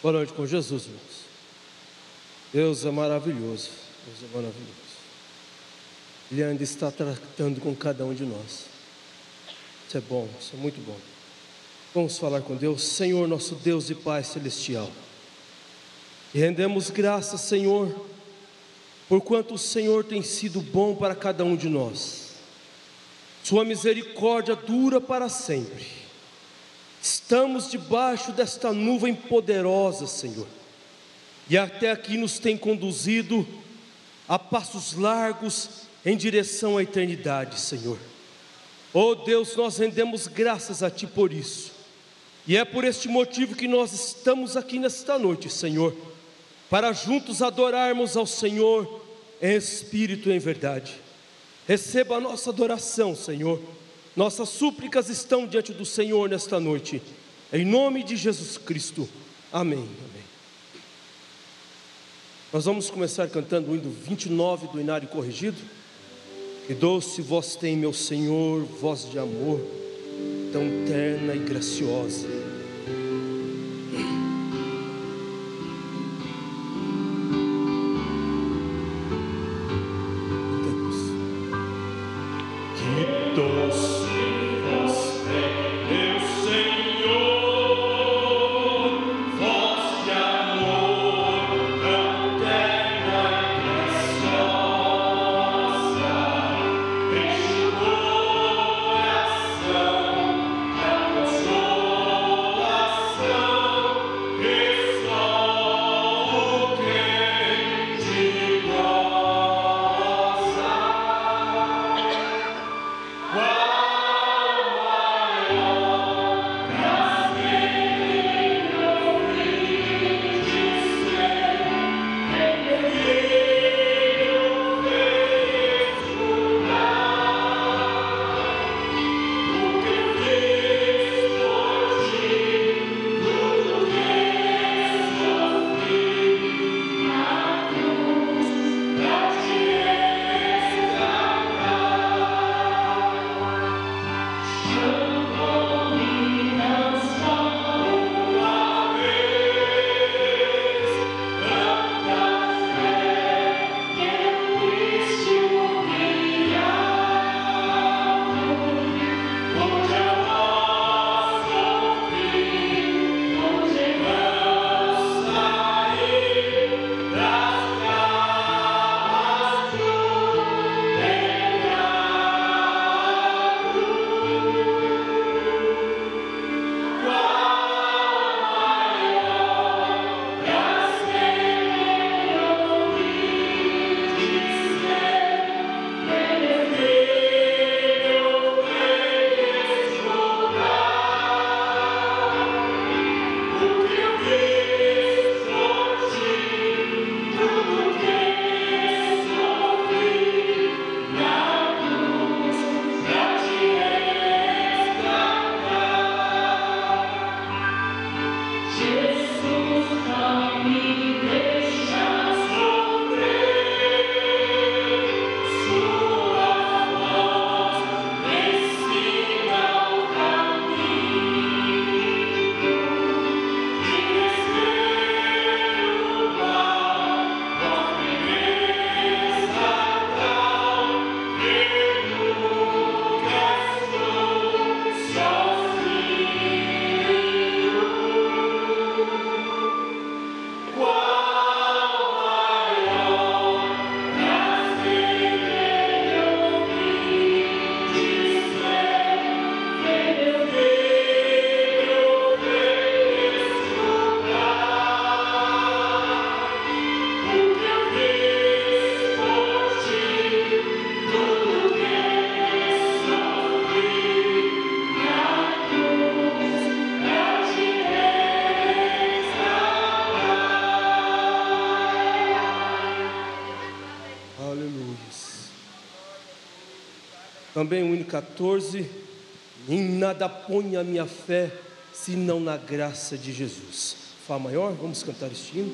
Boa noite com Jesus, irmãos. Deus é maravilhoso. Deus é maravilhoso. Ele ainda está tratando com cada um de nós. Isso é bom, isso é muito bom. Vamos falar com Deus. Senhor, nosso Deus e Pai celestial, e rendemos graças, Senhor, por quanto o Senhor tem sido bom para cada um de nós. Sua misericórdia dura para sempre. Estamos debaixo desta nuvem poderosa, Senhor, e até aqui nos tem conduzido a passos largos em direção à eternidade, Senhor. Oh Deus, nós rendemos graças a Ti por isso, e é por este motivo que nós estamos aqui nesta noite, Senhor, para juntos adorarmos ao Senhor em espírito e em verdade. Receba a nossa adoração, Senhor. Nossas súplicas estão diante do Senhor nesta noite, em nome de Jesus Cristo, amém, amém. Nós vamos começar cantando o hino 29 do Inário Corrigido. Que doce voz tem, meu Senhor, voz de amor, tão terna e graciosa. Também o hino 14, em nada ponho a minha fé, senão na graça de Jesus. Fá maior, vamos cantar este hino.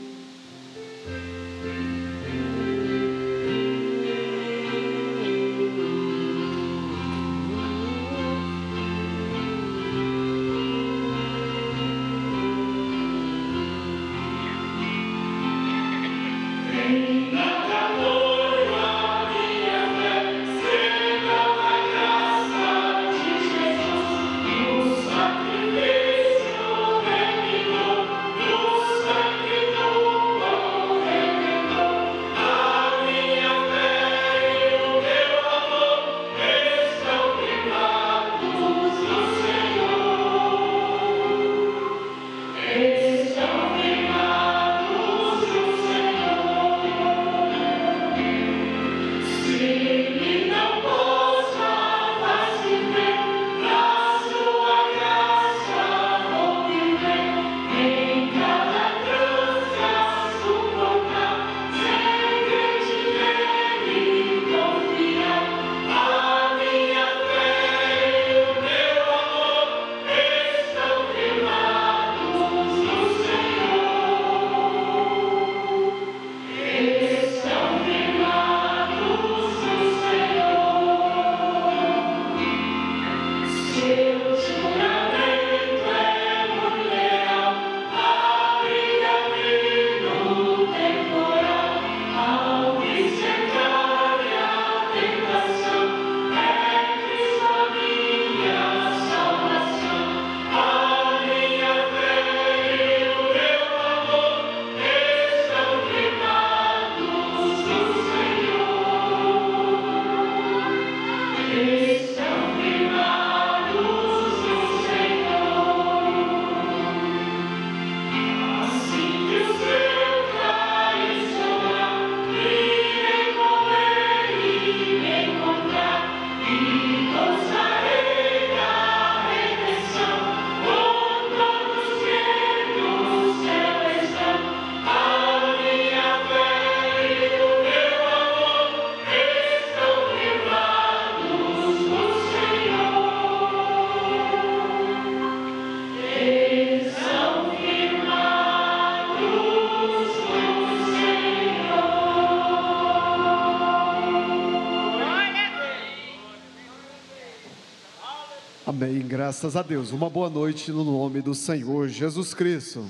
Amém, graças a Deus. Uma boa noite no nome do Senhor Jesus Cristo.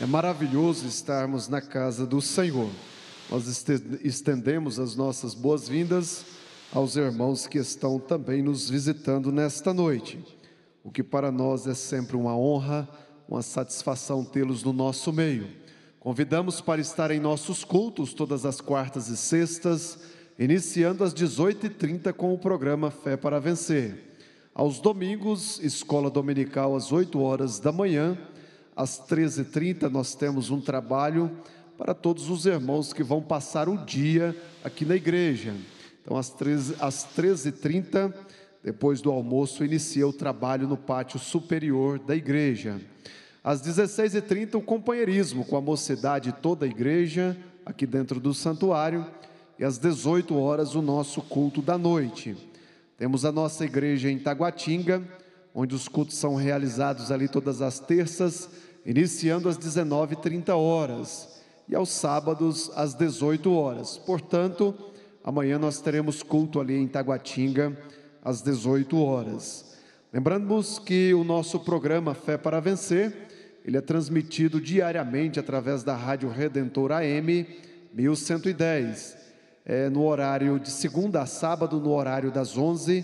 É maravilhoso estarmos na casa do Senhor. Nós estendemos as nossas boas-vindas aos irmãos que estão também nos visitando nesta noite, o que para nós é sempre uma honra, uma satisfação tê-los no nosso meio. Convidamos para estar em nossos cultos todas as quartas e sextas, iniciando às 18h30 com o programa Fé para Vencer. Aos domingos, escola dominical às 8 horas da manhã, às 13h30 nós temos um trabalho para todos os irmãos que vão passar o dia aqui na igreja. Então às 13h30, depois do almoço, inicia o trabalho no pátio superior da igreja. Às 16h30 o companheirismo com a mocidade de toda a igreja, aqui dentro do santuário, e às 18 horas o nosso culto da noite. Temos a nossa igreja em Taguatinga, onde os cultos são realizados ali todas as terças, iniciando às 19h30, e aos sábados às 18 horas. Portanto, amanhã nós teremos culto ali em Taguatinga, às 18 horas. Lembramos que o nosso programa Fé para Vencer, ele é transmitido diariamente através da Rádio Redentor AM 1110, no horário de segunda a sábado, no horário das 11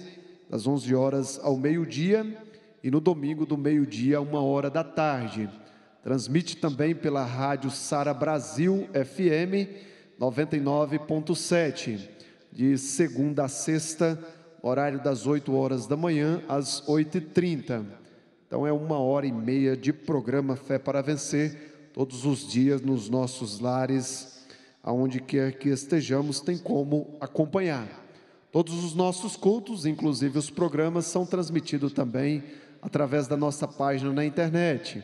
horas ao meio-dia, e no domingo do meio-dia a 1h da tarde. Transmite também pela Rádio Sara Brasil FM 99.7, de segunda a sexta, horário das 8 horas da manhã às 8h30. Então é 1h30 de programa Fé para Vencer, todos os dias nos nossos lares, aonde quer que estejamos, tem como acompanhar. Todos os nossos cultos, inclusive os programas, são transmitidos também através da nossa página na internet.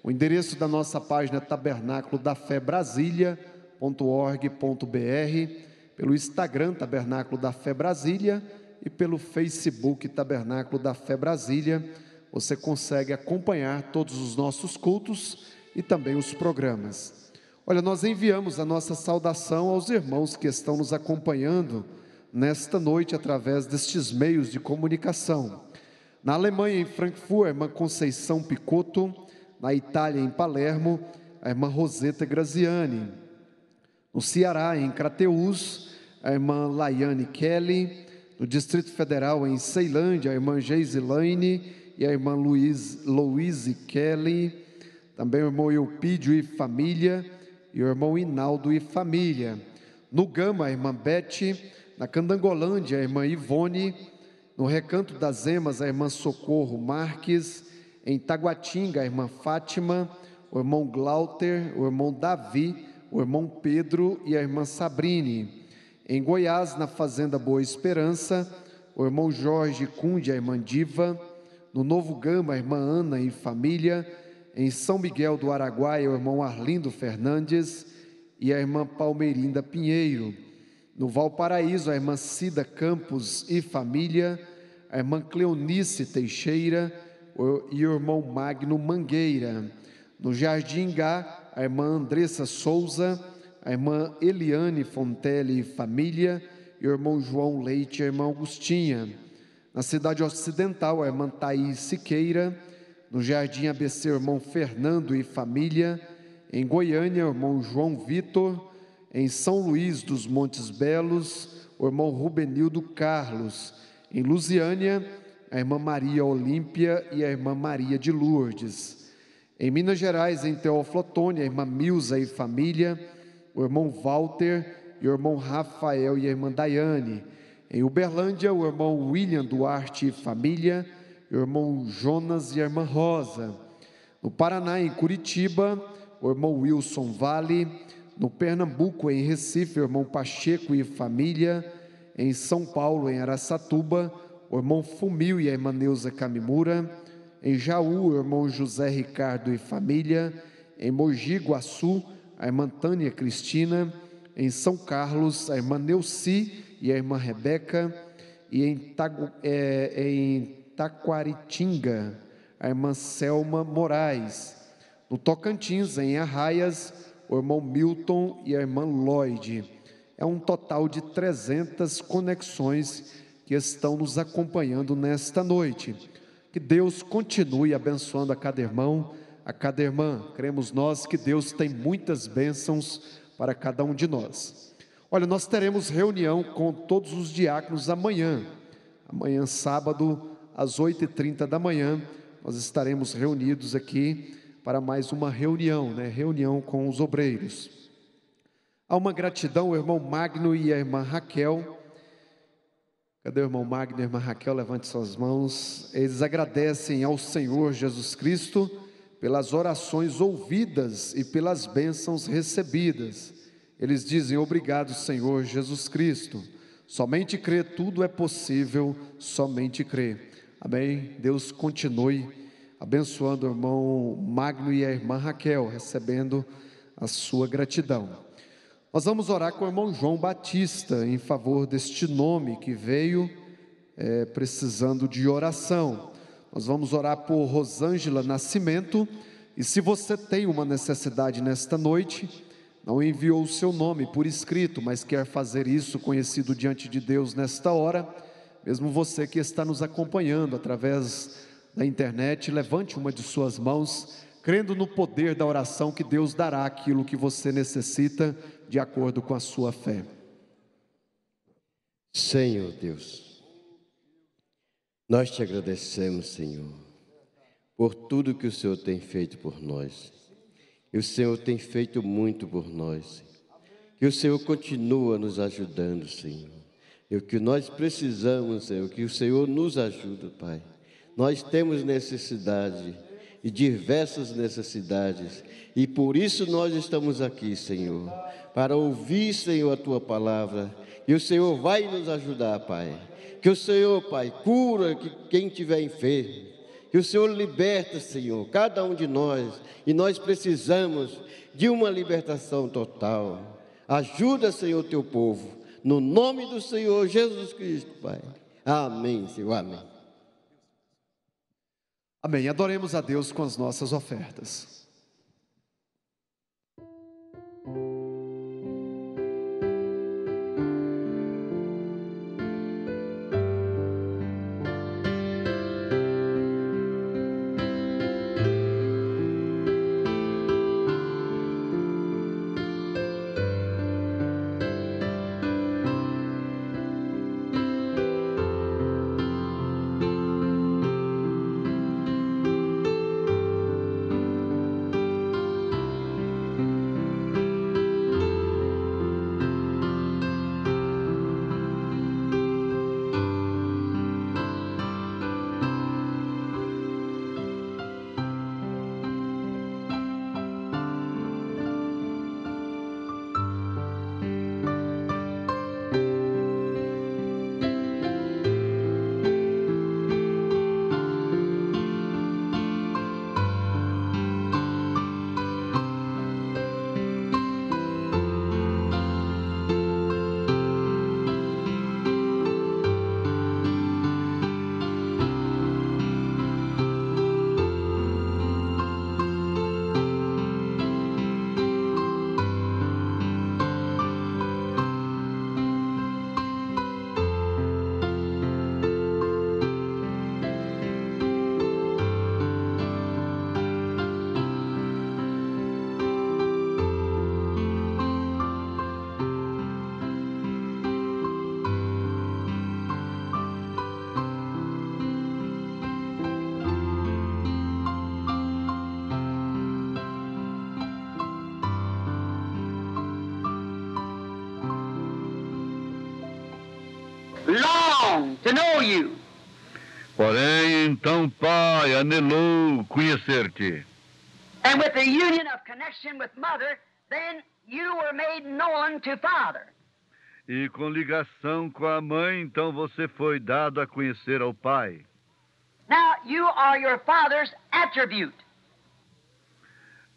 O endereço da nossa página é tabernaculodafebrasilia.org.br, pelo Instagram Tabernáculo da Fé Brasília e pelo Facebook Tabernáculo da Fé Brasília. Você consegue acompanhar todos os nossos cultos e também os programas. Olha, nós enviamos a nossa saudação aos irmãos que estão nos acompanhando nesta noite através destes meios de comunicação. Na Alemanha, em Frankfurt, a irmã Conceição Picotto. Na Itália, em Palermo, a irmã Roseta Graziani. No Ceará, em Crateús, a irmã Laiane Kelly. No Distrito Federal, em Ceilândia, a irmã Geisilane e a irmã Louise Kelly. Também o irmão Eupídio e família, e o irmão Inaldo e família. No Gama, a irmã Bete. Na Candangolândia, a irmã Ivone. No Recanto das Emas, a irmã Socorro Marques. Em Taguatinga, a irmã Fátima, o irmão Glauter, o irmão Davi, o irmão Pedro e a irmã Sabrine. Em Goiás, na Fazenda Boa Esperança, o irmão Jorge Cunde e a irmã Diva. No Novo Gama, a irmã Ana e família. Em São Miguel do Araguaia, o irmão Arlindo Fernandes e a irmã Palmeirinda Pinheiro. No Valparaíso, a irmã Cida Campos e família, a irmã Cleonice Teixeira e o irmão Magno Mangueira. No Jardim Gá, a irmã Andressa Souza, a irmã Eliane Fontelli e família, e o irmão João Leite e a irmã Augustinha. Na Cidade Ocidental, a irmã Thaís Siqueira. No Jardim ABC, o irmão Fernando e família. Em Goiânia, o irmão João Vitor. Em São Luís dos Montes Belos, o irmão Rubenildo Carlos. Em Lusiânia, a irmã Maria Olímpia e a irmã Maria de Lourdes. Em Minas Gerais, em Teófilo Otoni, a irmã Milza e família, o irmão Walter e o irmão Rafael e a irmã Daiane. Em Uberlândia, o irmão William Duarte e família, o irmão Jonas e a irmã Rosa. No Paraná, em Curitiba, o irmão Wilson Vale. No Pernambuco, em Recife, o irmão Pacheco e família. Em São Paulo, em Araçatuba, o irmão Fumil e a irmã Neuza Camimura. Em Jaú, o irmão José Ricardo e família. Em Mogi Guaçu, a irmã Tânia Cristina. Em São Carlos, a irmã Neuci e a irmã Rebeca. E em Taquaritinga, a irmã Selma Moraes. No Tocantins, em Arraias, o irmão Milton e a irmã Lloyd. É um total de 300 conexões que estão nos acompanhando nesta noite. Que Deus continue abençoando a cada irmão, a cada irmã. Cremos nós que Deus tem muitas bênçãos para cada um de nós. Olha, nós teremos reunião com todos os diáconos amanhã. Amanhã, sábado, às 8h30 da manhã, nós estaremos reunidos aqui para mais uma reunião, reunião com os obreiros. Há uma gratidão, o irmão Magno e a irmã Raquel. Cadê o irmão Magno e a irmã Raquel? Levante suas mãos. Eles agradecem ao Senhor Jesus Cristo pelas orações ouvidas e pelas bênçãos recebidas. Eles dizem: obrigado, Senhor Jesus Cristo. Somente crê, tudo é possível, somente crê. Amém? Deus continue abençoando o irmão Magno e a irmã Raquel, recebendo a sua gratidão. Nós vamos orar com o irmão João Batista, em favor deste nome que veio precisando de oração. Nós vamos orar por Rosângela Nascimento, e se você tem uma necessidade nesta noite, não enviou o seu nome por escrito, mas quer fazer isso conhecido diante de Deus nesta hora, mesmo você que está nos acompanhando através da internet, levante uma de suas mãos, crendo no poder da oração, que Deus dará aquilo que você necessita, de acordo com a sua fé. Senhor Deus, nós te agradecemos, Senhor, por tudo que o Senhor tem feito por nós. E o Senhor tem feito muito por nós. Que o Senhor continua nos ajudando, Senhor. E o que nós precisamos, Senhor, que o Senhor nos ajude, Pai. Nós temos necessidade, e diversas necessidades, e por isso nós estamos aqui, Senhor, para ouvir, Senhor, a Tua palavra, e o Senhor vai nos ajudar, Pai. Que o Senhor, Pai, cura quem estiver enfermo, que o Senhor liberta, Senhor, cada um de nós, e nós precisamos de uma libertação total. Ajuda, Senhor, Teu povo, no nome do Senhor Jesus Cristo, Pai. Amém, Senhor, amém. Amém. Adoremos a Deus com as nossas ofertas. longed to know you. Porém, então, Pai, anelou conhecer-te. And with the union of connection with Mother, then you were made known to Father. E com ligação com a mãe, então você foi dado a conhecer ao Pai. Now you are your Father's attribute.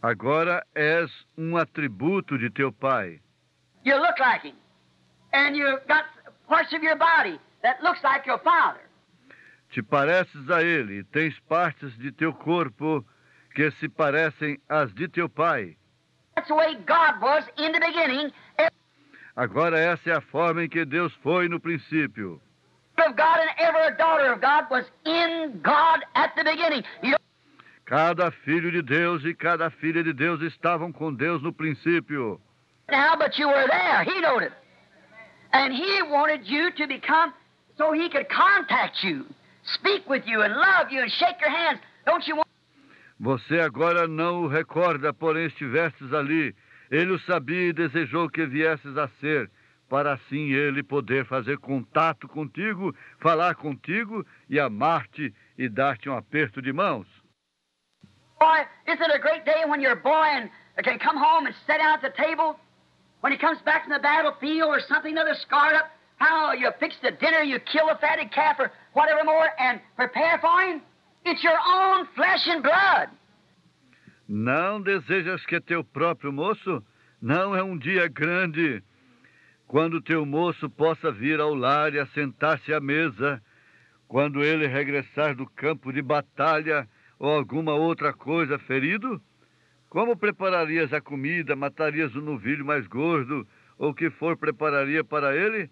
Agora és um atributo de teu Pai. You look like him. And you've got parts of your body that looks like your Father. Te pareces a Ele, tens partes de teu corpo que se parecem às de teu Pai. That's the way God was in the beginning. Agora essa é a forma em que Deus foi no princípio. Of God and every daughter of God was in God at the beginning. Cada filho de Deus e cada filha de Deus estavam com Deus no princípio. Now, but you were there. He knowed it. And He wanted you to become so He could contact you, speak with you, and love you, and shake your hands. Don't you want... Você agora não o recorda, porém estivestes ali. Ele o sabia e desejou que viesses a ser, para assim Ele poder fazer contato contigo, falar contigo e amar-te e dar-te um aperto de mãos. Boy, isn't it a great day when your boy can come home and sit down at the table? When he comes back from the battlefield or something, another scarred up, how you fix the dinner, you kill a fatted calf or whatever more and prepare for him? It's your own flesh and blood. Não desejas que teu próprio moço? Não é um dia grande quando teu moço possa vir ao lar e assentar-se à mesa, quando ele regressar do campo de batalha ou alguma outra coisa ferido? Como prepararias a comida, matarias o novilho mais gordo, ou o que for prepararia para ele?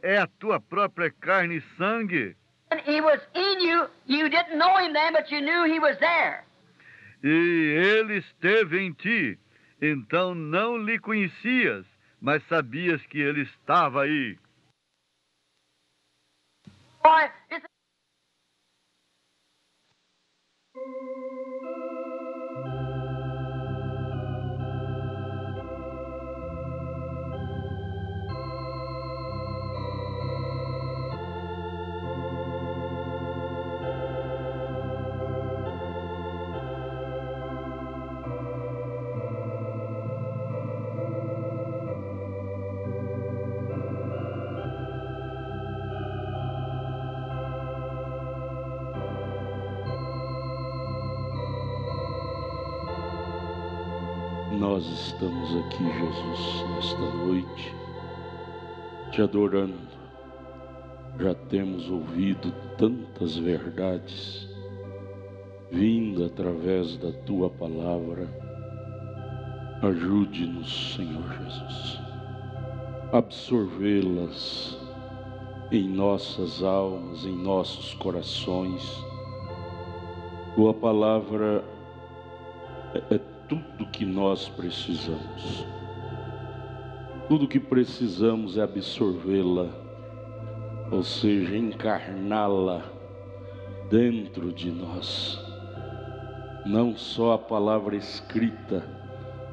É a tua própria carne e sangue. And He was in you. You didn't know Him then, but you knew He was there. E ele esteve em ti, então não lhe conhecias, mas sabias que ele estava aí. Boy, it's... Nós estamos aqui, Jesus, nesta noite, te adorando. Já temos ouvido tantas verdades, vindo através da tua palavra. Ajude-nos, Senhor Jesus, a absorvê-las em nossas almas, em nossos corações. Tua palavra é tudo que nós precisamos. Tudo que precisamos é absorvê-la, ou seja, encarná-la dentro de nós. Não só a palavra escrita,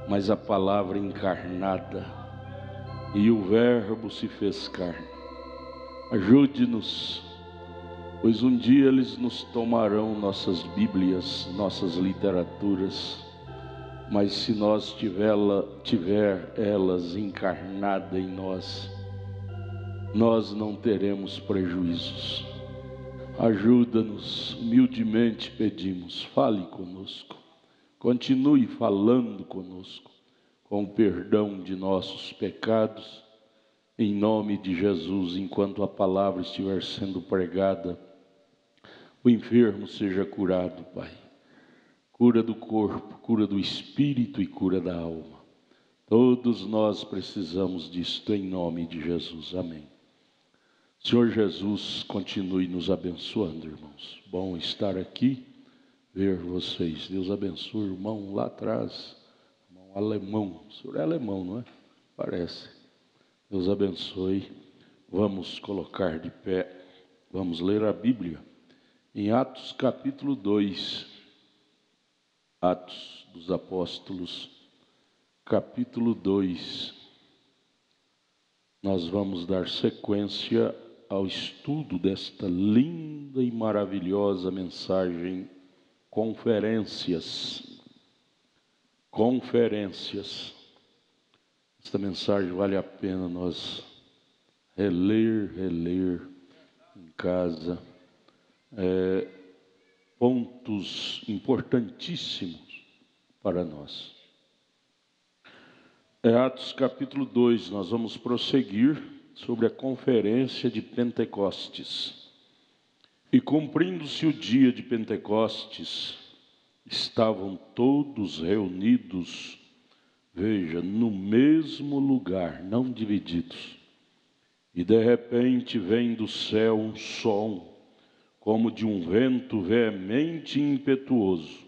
mas a palavra encarnada. E o Verbo se fez carne. Ajude-nos, pois um dia eles nos tomarão nossas Bíblias, nossas literaturas. Mas se nós tiver elas encarnadas em nós, nós não teremos prejuízos. Ajuda-nos, humildemente pedimos, fale conosco, continue falando conosco, com o perdão de nossos pecados, em nome de Jesus. Enquanto a palavra estiver sendo pregada, o enfermo seja curado, Pai. Cura do corpo, cura do espírito e cura da alma. Todos nós precisamos disto em nome de Jesus. Amém. Senhor Jesus, continue nos abençoando, irmãos. Bom estar aqui, ver vocês. Deus abençoe o irmão lá atrás, irmão alemão. O senhor é alemão, não é? Parece. Deus abençoe. Vamos colocar de pé. Vamos ler a Bíblia em Atos capítulo 2. Atos dos Apóstolos, capítulo 2. Nós vamos dar sequência ao estudo desta linda e maravilhosa mensagem, Conferências. Conferências. Esta mensagem vale a pena nós reler em casa. Pontos importantíssimos para nós. Atos capítulo 2, nós vamos prosseguir sobre a conferência de Pentecostes. E cumprindo-se o dia de Pentecostes, estavam todos reunidos, veja, no mesmo lugar, não divididos. E de repente vem do céu um som, como de um vento veemente e impetuoso,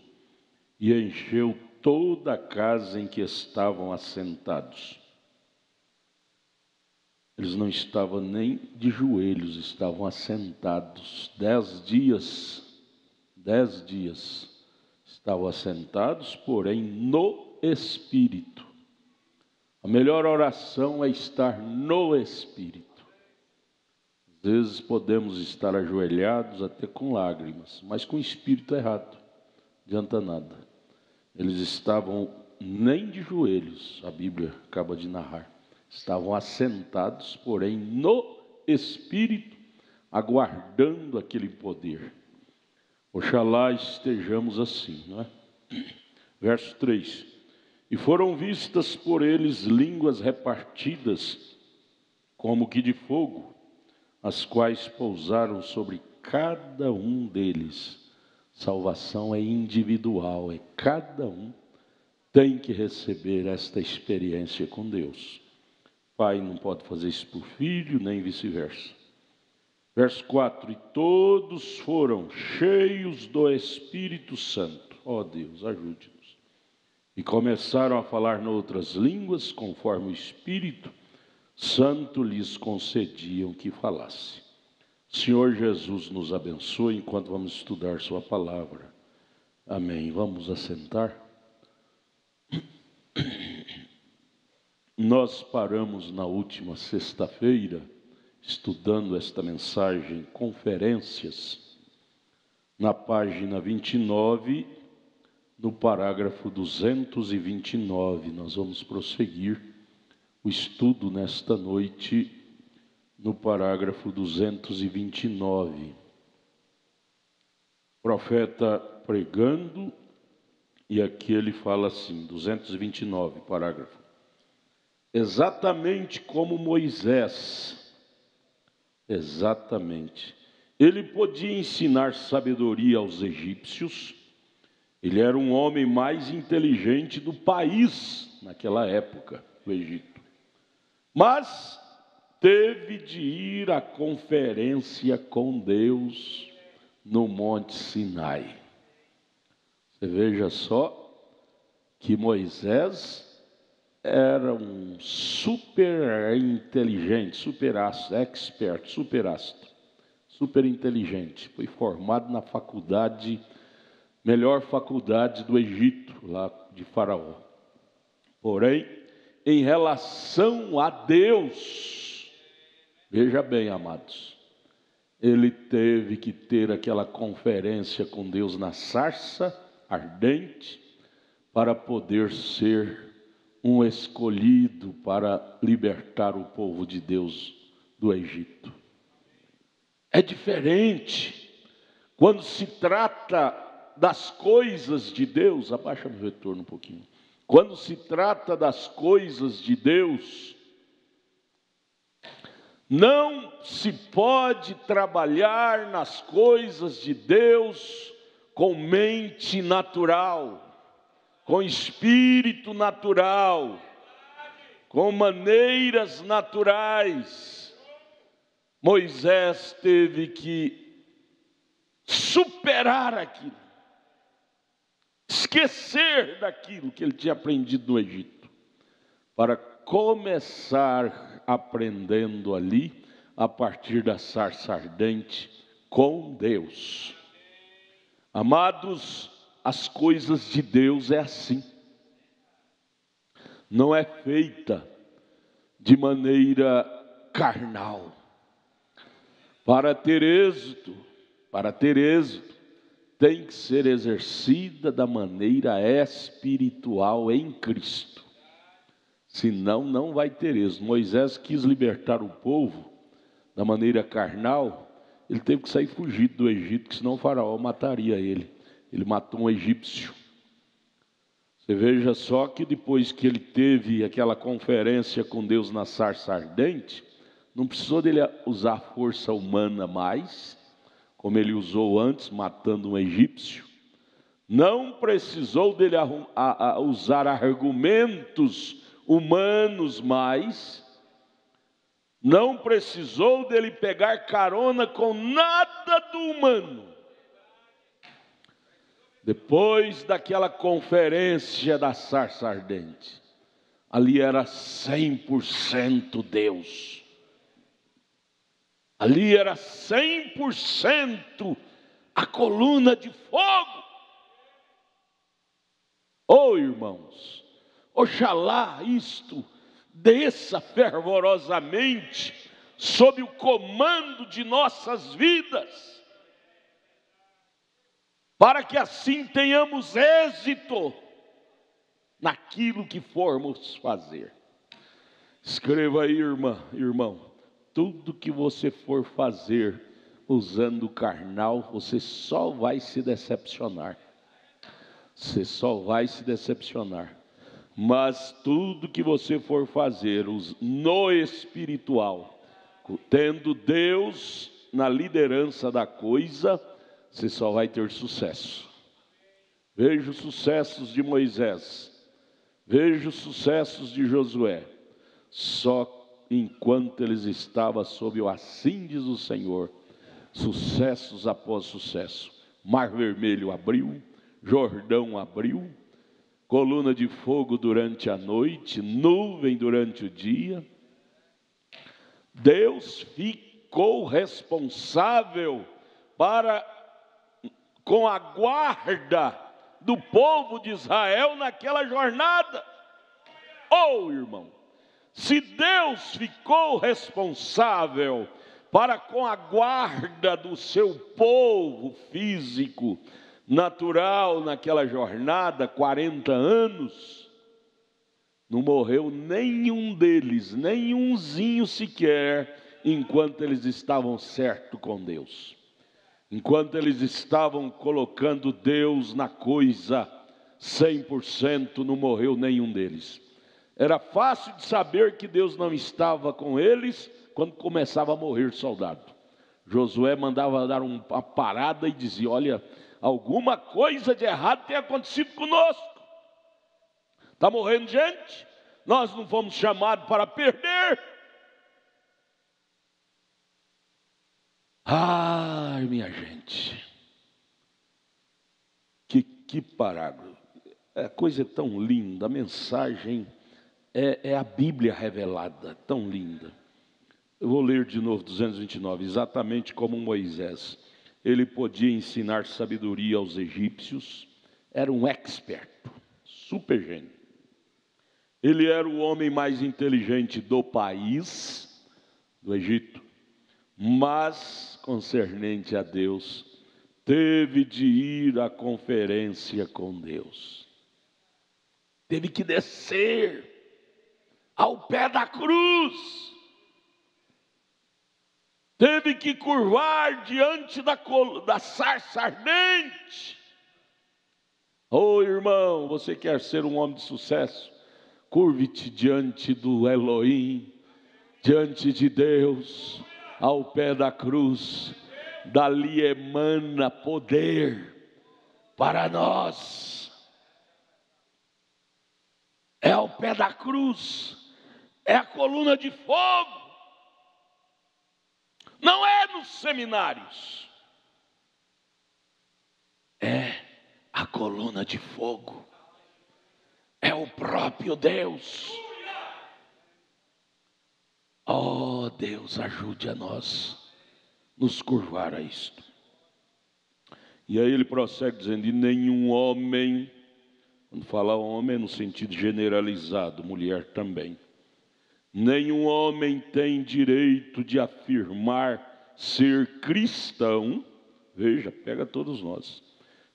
e encheu toda a casa em que estavam assentados. Eles não estavam nem de joelhos, estavam assentados. 10 dias estavam assentados, porém no Espírito. A melhor oração é estar no Espírito. Às vezes podemos estar ajoelhados até com lágrimas, mas com o Espírito errado, não adianta nada. Eles estavam nem de joelhos, a Bíblia acaba de narrar. Estavam assentados, porém no Espírito, aguardando aquele poder. Oxalá estejamos assim, não é? Verso 3. E foram vistas por eles línguas repartidas, como que de fogo, as quais pousaram sobre cada um deles. Salvação é individual, cada um tem que receber esta experiência com Deus. Pai não pode fazer isso por filho, nem vice-versa. Verso 4, e todos foram cheios do Espírito Santo. Ó Deus, ajude-nos. E começaram a falar noutras línguas, conforme o Espírito Santo lhes concediam que falasse. Senhor Jesus nos abençoe enquanto vamos estudar sua palavra. Amém. Vamos assentar. Nós paramos na última sexta-feira, estudando esta mensagem, Conferências, na página 29, no parágrafo 229. Nós vamos prosseguir o estudo nesta noite, no parágrafo 229. Profeta pregando, e aqui ele fala assim, 229, parágrafo. Exatamente como Moisés, exatamente. Ele podia ensinar sabedoria aos egípcios. Ele era um homem mais inteligente do país naquela época, do Egito. Mas teve de ir à conferência com Deus no Monte Sinai. Você veja só que Moisés era um super inteligente, super inteligente. Foi formado na faculdade, melhor faculdade do Egito, lá de Faraó. Porém, em relação a Deus, veja bem, amados, ele teve que ter aquela conferência com Deus na sarça ardente para poder ser um escolhido para libertar o povo de Deus do Egito. É diferente quando se trata das coisas de Deus. Abaixa meu retorno um pouquinho. Quando se trata das coisas de Deus, não se pode trabalhar nas coisas de Deus com mente natural, com espírito natural, com maneiras naturais. Moisés teve que superar aquilo, esquecer daquilo que ele tinha aprendido no Egito, para começar aprendendo ali, a partir da sarça ardente, com Deus. Amados, as coisas de Deus é assim. Não é feita de maneira carnal. Para ter êxito, tem que ser exercida da maneira espiritual em Cristo. Senão, não vai ter êxito. Moisés quis libertar o povo da maneira carnal, ele teve que sair fugido do Egito, que senão o faraó mataria ele. Ele matou um egípcio. Você veja só que depois que ele teve aquela conferência com Deus na sarça ardente, não precisou dele usar força humana mais, como ele usou antes, matando um egípcio. Não precisou dele usar argumentos humanos mais. Não precisou dele pegar carona com nada do humano. Depois daquela conferência da sarça ardente, ali era 100% Deus. Ali era 100% a coluna de fogo. Oh, irmãos, oxalá isto desça fervorosamente sob o comando de nossas vidas, para que assim tenhamos êxito naquilo que formos fazer. Escreva aí, irmão, tudo que você for fazer usando o carnal, você só vai se decepcionar. Você só vai se decepcionar. Mas tudo que você for fazer no espiritual, tendo Deus na liderança da coisa, você só vai ter sucesso. Veja os sucessos de Moisés, veja os sucessos de Josué. Só enquanto eles estavam sob o assim diz o Senhor, sucessos após sucesso. Mar Vermelho abriu, Jordão abriu, coluna de fogo durante a noite, nuvem durante o dia. Deus ficou responsável com a guarda do povo de Israel naquela jornada. Oh, irmão, se Deus ficou responsável com a guarda do seu povo físico, natural, naquela jornada, 40 anos, não morreu nenhum deles, nenhumzinho sequer, enquanto eles estavam certos com Deus. Enquanto eles estavam colocando Deus na coisa 100%, não morreu nenhum deles. Era fácil de saber que Deus não estava com eles quando começava a morrer soldado. Josué mandava dar uma parada e dizia: olha, alguma coisa de errado tem acontecido conosco. Está morrendo gente, nós não fomos chamados para perder. Ai, minha gente, que parágrafo. A coisa é tão linda, a mensagem é a Bíblia revelada, tão linda. Eu vou ler de novo 229. Exatamente como Moisés, ele podia ensinar sabedoria aos egípcios, era um expert, super gênio. Ele era o homem mais inteligente do país, do Egito, mas concernente a Deus, teve de ir à conferência com Deus. Teve que descer ao pé da cruz. Teve que curvar diante da sarça ardente. Oh, irmão, você quer ser um homem de sucesso? Curve-te diante do Elohim, diante de Deus, ao pé da cruz. Dali emana poder para nós. É ao pé da cruz, é a coluna de fogo. Não é nos seminários, é a coluna de fogo, é o próprio Deus. Oh, Deus, ajude a nós nos curvar a isto. E aí ele prossegue dizendo: e nenhum homem, quando fala homem é no sentido generalizado, mulher também, nenhum homem tem direito de afirmar ser cristão, veja, pega todos nós,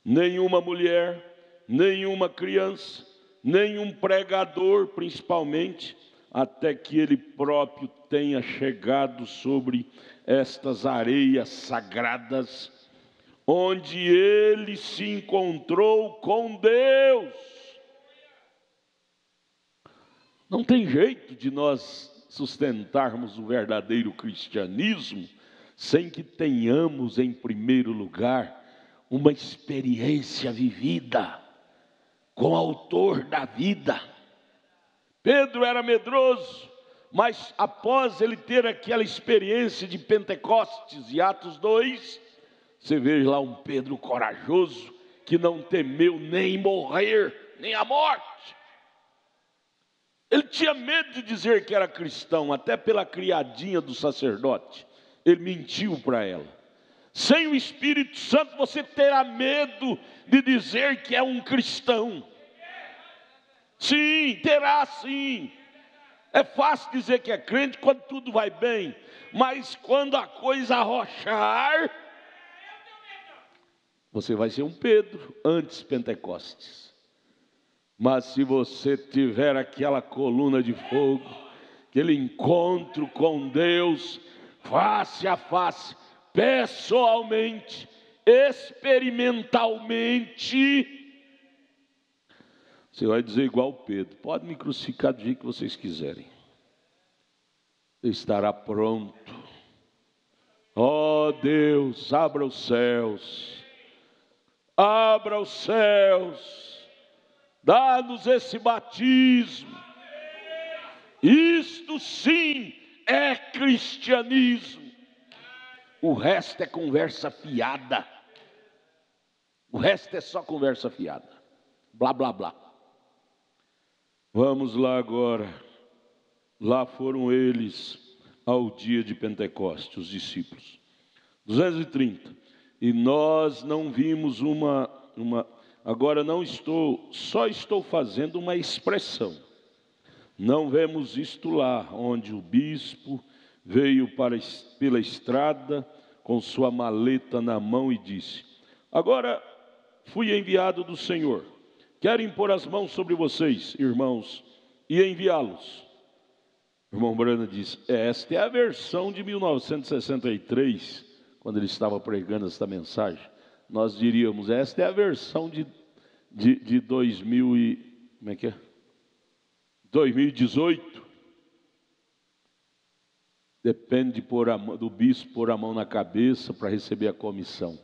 nenhuma mulher, nenhuma criança, nenhum pregador, principalmente, até que ele próprio tenha chegado sobre estas areias sagradas, onde ele se encontrou com Deus. Não tem jeito de nós sustentarmos o verdadeiro cristianismo sem que tenhamos, em primeiro lugar, uma experiência vivida com o autor da vida. Pedro era medroso, mas após ele ter aquela experiência de Pentecostes e Atos 2, você vê lá um Pedro corajoso, que não temeu nem morrer, nem a morte. Ele tinha medo de dizer que era cristão, até pela criadinha do sacerdote. Ele mentiu para ela. Sem o Espírito Santo você terá medo de dizer que é um cristão. Sim, terá sim. É fácil dizer que é crente quando tudo vai bem, mas quando a coisa arrochar, você vai ser um Pedro antes Pentecostes. Mas se você tiver aquela coluna de fogo, aquele encontro com Deus, face a face, pessoalmente, experimentalmente, você vai dizer igual Pedro: pode me crucificar do jeito que vocês quiserem, você estará pronto. Ó Deus, abra os céus, abra os céus, dá-nos esse batismo. Isto sim é cristianismo. O resto é conversa fiada. O resto é só conversa fiada. Blá, blá, blá. Vamos lá agora. Lá foram eles ao dia de Pentecostes, os discípulos. 230. E nós não vimos agora só estou fazendo uma expressão. Não vemos isto lá, onde o bispo veio pela estrada com sua maleta na mão e disse: agora fui enviado do Senhor. Quero impor as mãos sobre vocês, irmãos, e enviá-los. O irmão Brana diz: esta é a versão de 1963, quando ele estava pregando esta mensagem. Nós diríamos: esta é a versão de 2018. Depende do bispo pôr a mão na cabeça para receber a comissão.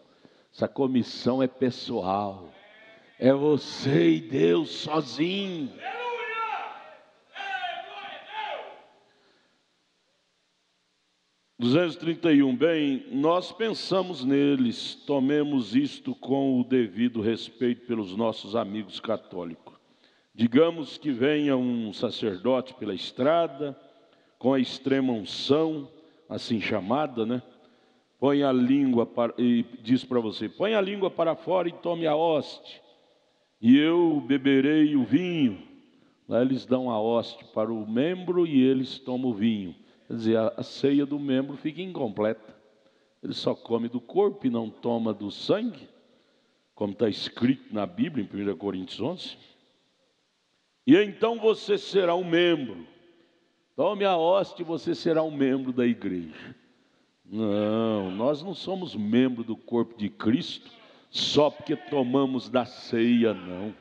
Essa comissão é pessoal. É você e Deus sozinho. 231, bem, nós pensamos neles, tomemos isto com o devido respeito pelos nossos amigos católicos. Digamos que venha um sacerdote pela estrada, com a extrema unção, assim chamada, né? Põe a língua e diz para você: põe a língua para fora e tome a hoste, e eu beberei o vinho. Lá eles dão a hoste para o membro e eles tomam o vinho. Quer dizer, a ceia do membro fica incompleta. Ele só come do corpo e não toma do sangue, como está escrito na Bíblia, em 1 Coríntios 11. E então você será um membro. Tome a hoste e você será um membro da igreja. Não, nós não somos membro do corpo de Cristo só porque tomamos da ceia, não.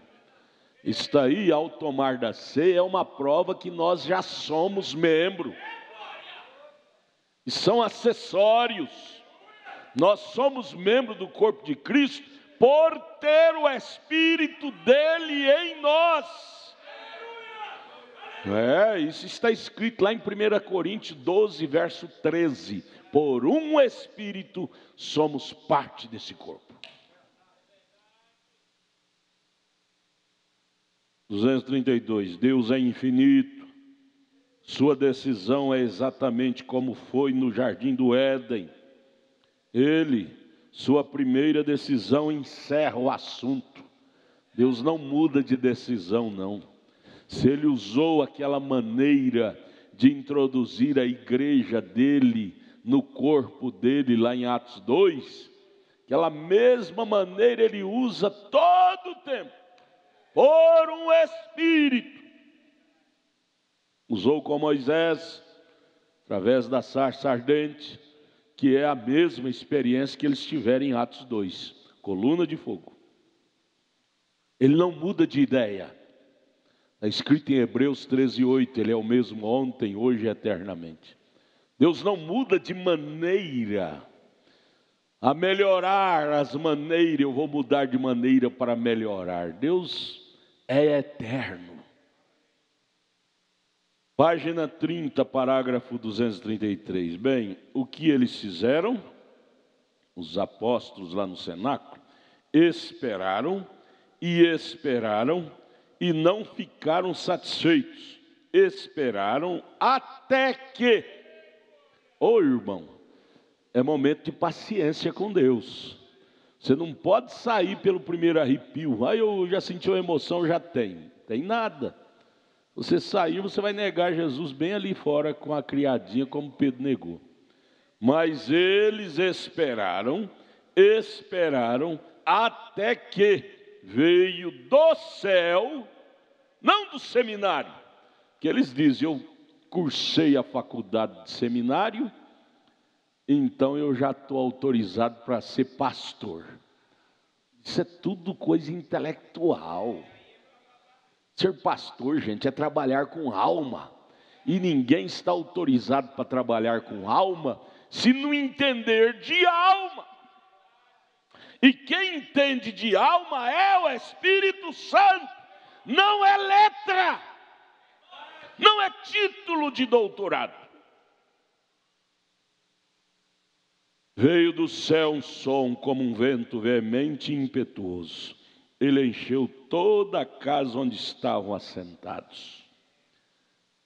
Isso aí, ao tomar da ceia, é uma prova que nós já somos membro. E são acessórios. Nós somos membro do corpo de Cristo por ter o Espírito dele em nós. Isso está escrito lá em 1 Coríntios 12, verso 13. Por um Espírito somos parte desse corpo. 232, Deus é infinito. Sua decisão é exatamente como foi no jardim do Éden. Sua primeira decisão encerra o assunto. Deus não muda de decisão, não. Se ele usou aquela maneira de introduzir a igreja dele no corpo dele, lá em Atos 2, aquela mesma maneira ele usa todo o tempo, por um Espírito. Usou com Moisés, através da sarça ardente, que é a mesma experiência que eles tiveram em Atos 2, coluna de fogo. Ele não muda de ideia. Está escrito em Hebreus 13:8, ele é o mesmo ontem, hoje e eternamente. Deus não muda de maneira. A melhorar as maneiras, eu vou mudar de maneira para melhorar. Deus é eterno. Página 30, parágrafo 233. Bem, o que eles fizeram? Os apóstolos lá no cenáculo esperaram e não ficaram satisfeitos. Esperaram até que, irmão, é momento de paciência com Deus. Você não pode sair pelo primeiro arrepio. Eu já senti uma emoção, já tem nada. Você sair, você vai negar Jesus bem ali fora com a criadinha, como Pedro negou. Mas eles esperaram até que veio do céu, não do seminário, que eles dizem, eu cursei a faculdade de seminário, então eu já estou autorizado para ser pastor. Isso é tudo coisa intelectual. Ser pastor, gente, é trabalhar com alma. E ninguém está autorizado para trabalhar com alma se não entender de alma. E quem entende de alma é o Espírito Santo, não é letra, não é título de doutorado. Veio do céu um som como um vento veemente e impetuoso. Ele encheu toda a casa onde estavam assentados.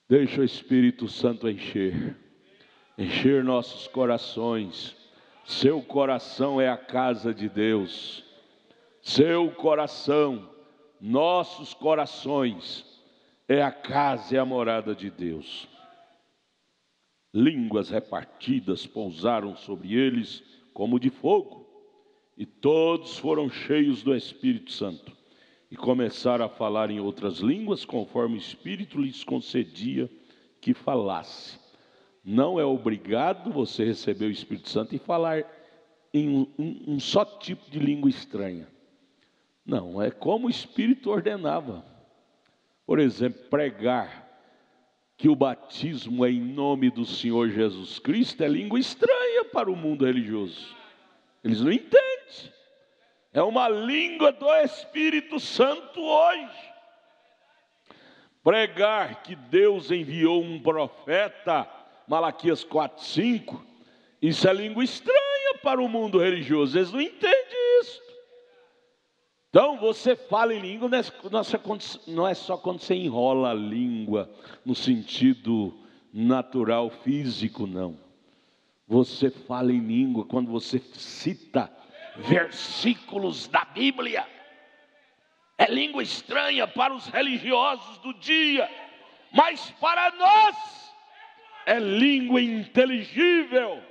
Deixa o Espírito Santo encher nossos corações. Seu coração é a casa de Deus. Seu coração, nossos corações, é a casa e a morada de Deus. Línguas repartidas pousaram sobre eles como de fogo, e todos foram cheios do Espírito Santo, e começaram a falar em outras línguas, conforme o Espírito lhes concedia que falasse. Não é obrigado você receber o Espírito Santo e falar em um só tipo de língua estranha. Não, é como o Espírito ordenava. Por exemplo, pregar que o batismo é em nome do Senhor Jesus Cristo é língua estranha para o mundo religioso. Eles não entendem. É uma língua do Espírito Santo hoje. Pregar que Deus enviou um profeta, Malaquias 4:5, isso é língua estranha para o mundo religioso. Eles não entendem isso. Então você fala em língua, não é só quando você enrola a língua no sentido natural, físico, não. Você fala em língua quando você cita versículos da Bíblia. É língua estranha para os religiosos do dia, mas para nós é língua inteligível.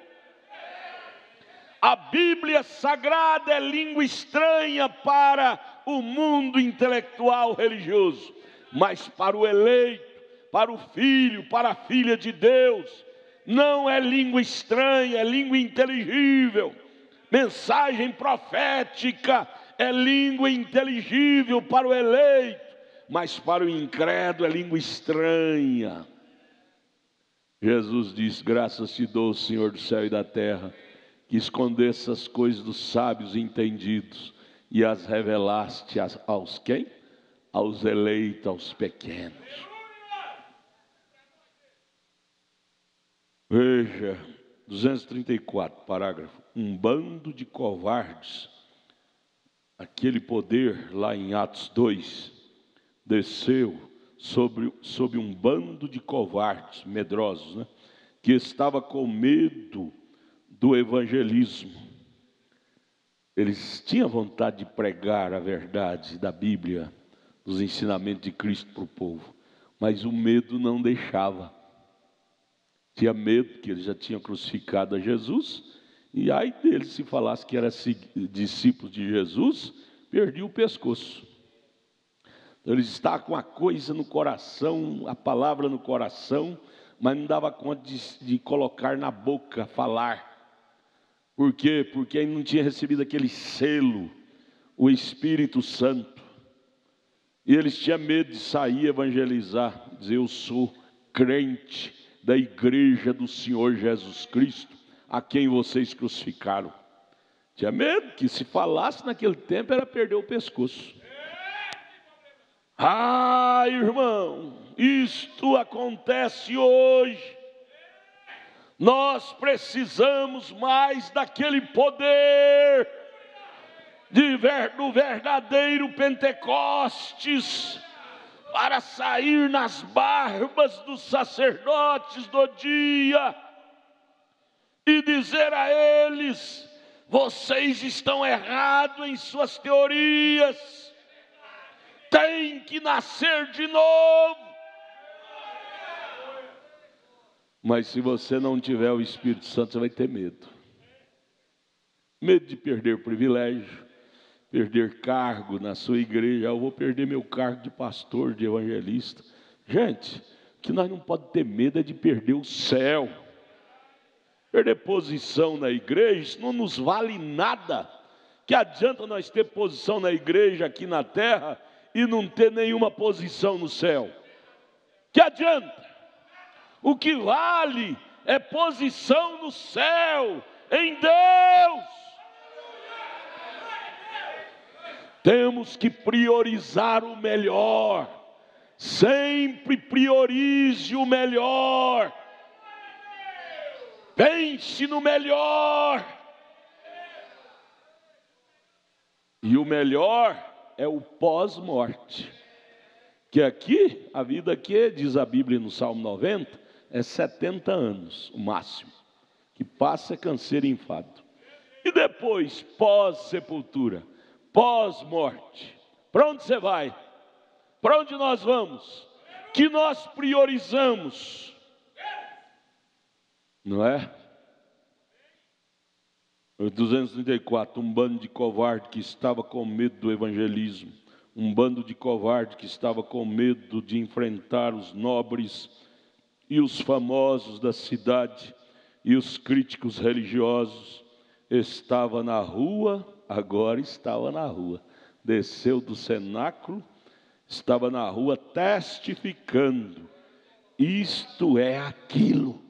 A Bíblia Sagrada é língua estranha para o mundo intelectual religioso, mas para o eleito, para o filho, para a filha de Deus, não é língua estranha, é língua inteligível. Mensagem profética é língua inteligível para o eleito, mas para o incrédulo é língua estranha. Jesus diz, graças te dou, Senhor do céu e da terra, que escondesse as coisas dos sábios e entendidos e as revelaste aos quem? Aos eleitos, aos pequenos. Veja, 234, parágrafo. Um bando de covardes, aquele poder lá em Atos 2, desceu sobre um bando de covardes, medrosos, né? Que estava com medo do evangelismo. Eles tinham vontade de pregar a verdade da Bíblia, dos ensinamentos de Cristo para o povo, mas o medo não deixava. Tinha medo, que ele já tinha crucificado a Jesus. E aí dele, se falasse que era discípulo de Jesus, perdia o pescoço. Então ele estava com a coisa no coração, a palavra no coração, mas não dava conta de colocar na boca, falar. Por quê? Porque ele não tinha recebido aquele selo, o Espírito Santo. E eles tinham medo de sair evangelizar, dizer: eu sou crente da igreja do Senhor Jesus Cristo, a quem vocês crucificaram. Tinha medo que se falasse naquele tempo era perder o pescoço. Ah, irmão, isto acontece hoje. Nós precisamos mais daquele poder do verdadeiro Pentecostes para sair nas barbas dos sacerdotes do dia e dizer a eles: vocês estão errados em suas teorias, tem que nascer de novo. Mas se você não tiver o Espírito Santo, você vai ter medo. Medo de perder privilégio, perder cargo na sua igreja. Eu vou perder meu cargo de pastor, de evangelista. Gente, o que nós não podemos ter medo é de perder o céu. Perder posição na igreja, isso não nos vale nada. Que adianta nós ter posição na igreja aqui na terra e não ter nenhuma posição no céu? Que adianta? O que vale é posição no céu, em Deus. Temos que priorizar o melhor. Sempre priorize o melhor. Pense no melhor. E o melhor é o pós-morte. Que aqui, a vida aqui, diz a Bíblia no Salmo 90, é 70 anos, o máximo. Que passa é canseiro e enfado. E depois, pós-sepultura, pós-morte, para onde você vai? Para onde nós vamos? Que nós priorizamos? Não é? 234, um bando de covarde que estava com medo do evangelismo, um bando de covarde que estava com medo de enfrentar os nobres e os famosos da cidade e os críticos religiosos. Estava na rua, agora estava na rua, desceu do cenáculo, estava na rua testificando: isto é aquilo.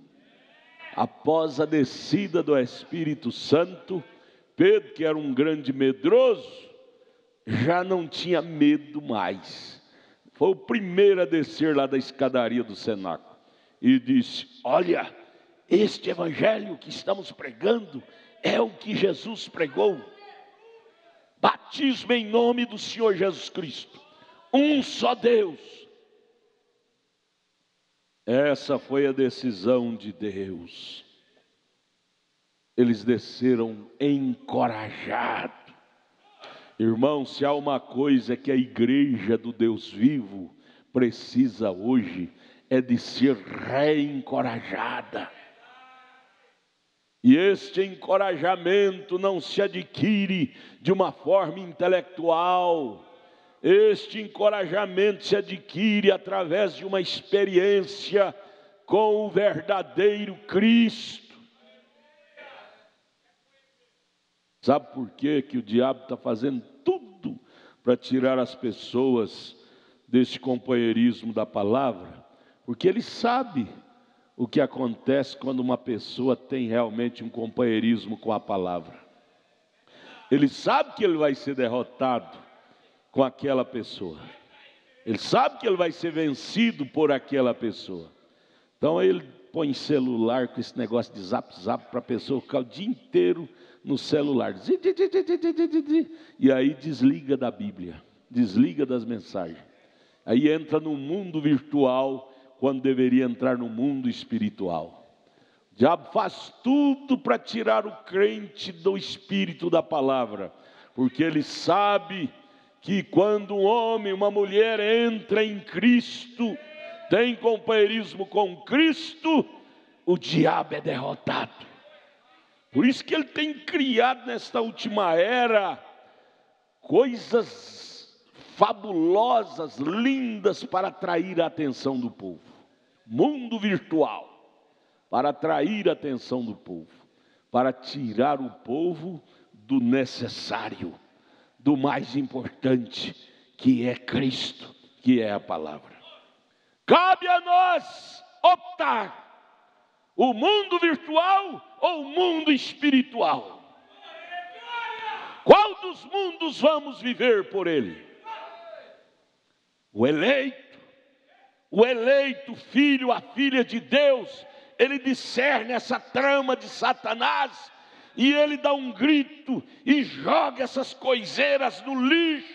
Após a descida do Espírito Santo, Pedro, que era um grande medroso, já não tinha medo mais. Foi o primeiro a descer lá da escadaria do cenáculo e disse: olha, este evangelho que estamos pregando é o que Jesus pregou. Batismo em nome do Senhor Jesus Cristo, um só Deus. Essa foi a decisão de Deus. Eles desceram encorajados. Irmão, se há uma coisa que a igreja do Deus vivo precisa hoje, é de ser reencorajada. E este encorajamento não se adquire de uma forma intelectual. Este encorajamento se adquire através de uma experiência com o verdadeiro Cristo. Sabe por quê que o diabo está fazendo tudo para tirar as pessoas desse companheirismo da palavra? Porque ele sabe o que acontece quando uma pessoa tem realmente um companheirismo com a palavra. Ele sabe que ele vai ser derrotado com aquela pessoa. Ele sabe que ele vai ser vencido por aquela pessoa. Então ele põe celular com esse negócio de zap para a pessoa ficar o dia inteiro no celular. E aí desliga da Bíblia, desliga das mensagens. Aí entra no mundo virtual quando deveria entrar no mundo espiritual. O diabo faz tudo para tirar o crente do espírito da palavra, porque ele sabe que quando um homem, uma mulher entra em Cristo, tem companheirismo com Cristo, o diabo é derrotado. Por isso que ele tem criado nesta última era coisas fabulosas, lindas para atrair a atenção do povo. Mundo virtual, para atrair a atenção do povo, para tirar o povo do necessário, do mais importante, que é Cristo, que é a palavra. Cabe a nós optar: o mundo virtual ou o mundo espiritual? Qual dos mundos vamos viver por ele? O eleito filho, a filha de Deus, ele discerne essa trama de Satanás e ele dá um grito e joga essas coiseiras no lixo,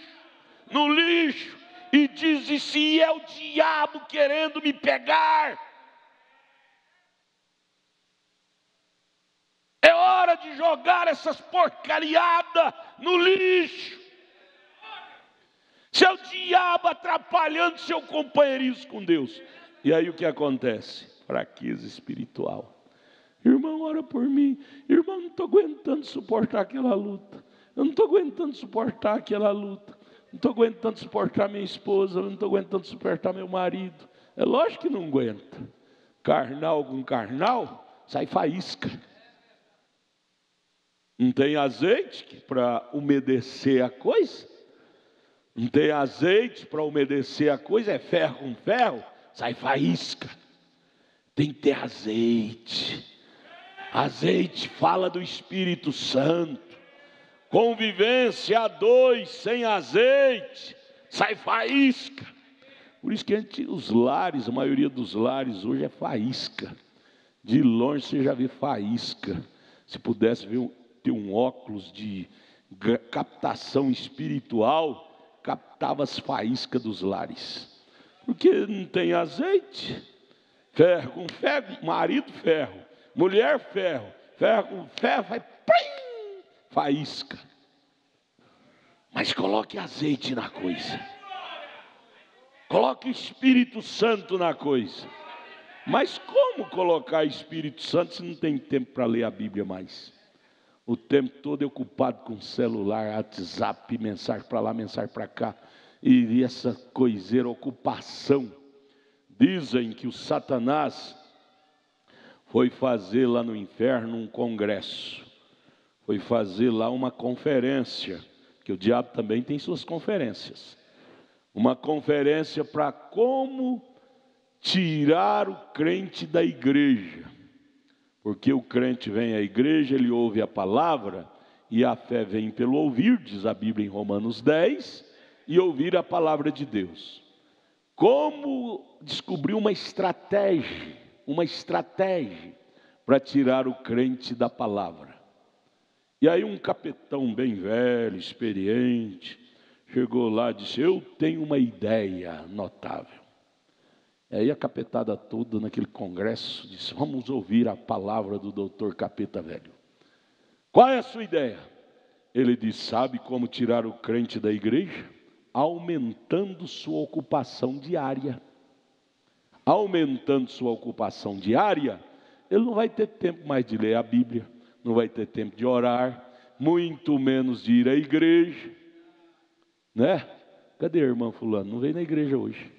e diz: e se é o diabo querendo me pegar? É hora de jogar essas porcariadas no lixo. Se é o diabo atrapalhando seu companheirismo com Deus. E aí o que acontece? Fraqueza espiritual. Irmão, ora por mim. Irmão, não estou aguentando suportar aquela luta. Eu não estou aguentando suportar aquela luta. Não estou aguentando suportar minha esposa. Eu não estou aguentando suportar meu marido. É lógico que não aguenta. Carnal com carnal, sai faísca. Não tem azeite para umedecer a coisa? Não tem azeite para umedecer a coisa? É ferro com ferro, sai faísca. Tem que ter azeite. Azeite fala do Espírito Santo. Convivência a dois sem azeite, sai faísca. Por isso que os lares, a maioria dos lares hoje é faísca. De longe você já vê faísca. Se pudesse ter um óculos de captação espiritual, captava as faíscas dos lares. Porque não tem azeite. Ferro com ferro, marido ferro, mulher ferro, ferro com ferro, vai plim, faísca. Mas coloque azeite na coisa. Coloque o Espírito Santo na coisa. Mas como colocar Espírito Santo se não tem tempo para ler a Bíblia mais? O tempo todo é ocupado com celular, WhatsApp, mensagem para lá, mensagem para cá. E essa coiseira, ocupação. Dizem que o Satanás foi fazer lá no inferno um congresso. Foi fazer lá uma conferência. Que o diabo também tem suas conferências. Uma conferência para como tirar o crente da igreja. Porque o crente vem à igreja, ele ouve a palavra, e a fé vem pelo ouvir, diz a Bíblia em Romanos 10, e ouvir a palavra de Deus. Como descobrir uma estratégia para tirar o crente da palavra. E aí um capitão bem velho, experiente, chegou lá e disse: eu tenho uma ideia notável. E aí a capetada toda naquele congresso disse: vamos ouvir a palavra do doutor Capeta Velho. Qual é a sua ideia? Ele disse: sabe como tirar o crente da igreja? Aumentando sua ocupação diária. Aumentando sua ocupação diária, ele não vai ter tempo mais de ler a Bíblia, não vai ter tempo de orar, muito menos de ir à igreja, né? Cadê a irmã fulano? Não veio na igreja hoje.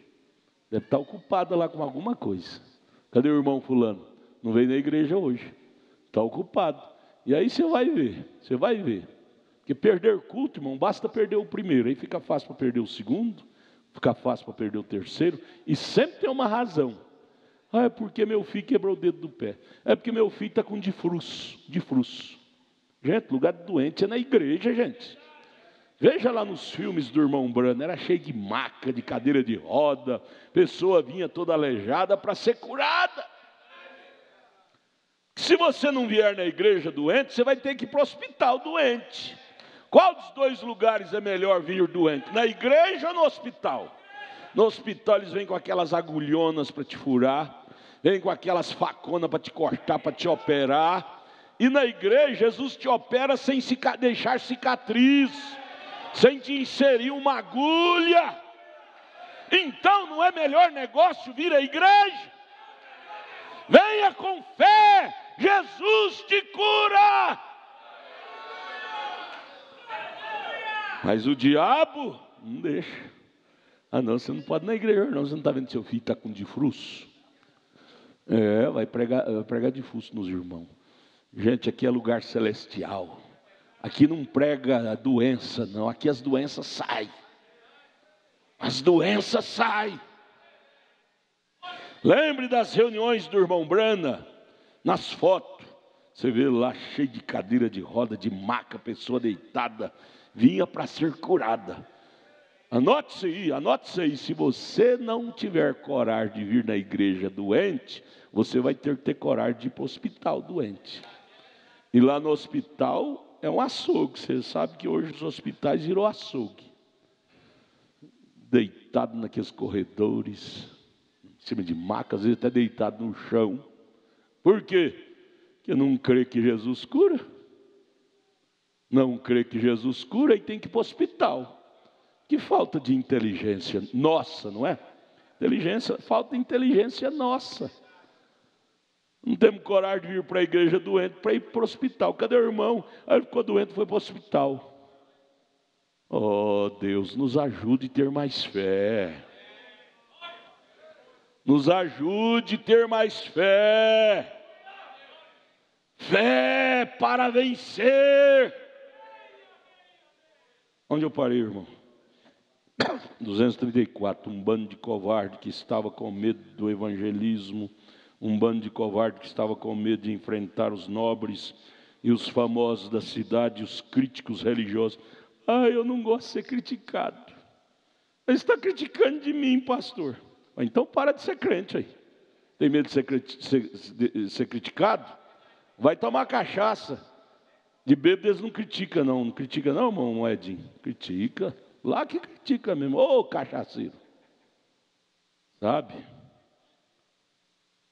Deve estar ocupada lá com alguma coisa. Cadê o irmão fulano? Não veio na igreja hoje. Está ocupado. E aí você vai ver. Porque perder culto, irmão, basta perder o primeiro. Aí fica fácil para perder o segundo, fica fácil para perder o terceiro. E sempre tem uma razão. Ah, é porque meu filho quebrou o dedo do pé. É porque meu filho está com difruço. Gente, lugar de doente é na igreja, gente. Veja lá nos filmes do irmão Brano, era cheio de maca, de cadeira de roda, pessoa vinha toda aleijada para ser curada. Se você não vier na igreja doente, você vai ter que ir para o hospital doente. Qual dos dois lugares é melhor vir doente? Na igreja ou no hospital? No hospital eles vêm com aquelas agulhonas para te furar, vêm com aquelas faconas para te cortar, para te operar. E na igreja Jesus te opera sem deixar cicatriz, sem te inserir uma agulha. Então não é melhor negócio vir à igreja? Venha com fé, Jesus te cura. Mas o diabo não deixa. Ah não, você não pode ir na igreja não, você não está vendo que seu filho está com difruço? Vai pregar difruço nos irmãos. Gente, aqui é lugar celestial. Aqui não prega a doença não, aqui as doenças saem. As doenças saem. Lembre das reuniões do irmão Brana, nas fotos. Você vê lá cheio de cadeira de roda, de maca, pessoa deitada, vinha para ser curada. Anote isso aí. Se você não tiver coragem de vir na igreja doente, você vai ter que ter coragem de ir para o hospital doente. E lá no hospital é um açougue. Você sabe que hoje os hospitais virou açougue. Deitado naqueles corredores, em cima de maca, às vezes até deitado no chão. Por quê? Porque não crê que Jesus cura. Não crê que Jesus cura e tem que ir para o hospital. Que falta de inteligência nossa, não é? Falta de inteligência nossa. Não temos coragem de vir para a igreja doente para ir para o hospital. Cadê o irmão? Aí ele ficou doente e foi para o hospital. Oh, Deus, nos ajude a ter mais fé. Nos ajude a ter mais fé. Fé para vencer. Onde eu parei, irmão? 234, um bando de covarde que estava com medo do evangelismo, um bando de covarde que estava com medo de enfrentar os nobres e os famosos da cidade, os críticos religiosos. Eu não gosto de ser criticado. Ele está criticando de mim, pastor. Então para de ser crente aí. Tem medo de ser criticado? Vai tomar cachaça. De bêbado eles não criticam não. Não critica não, irmão Edinho? Critica. Lá que critica mesmo. Ô, cachaceiro. Sabe?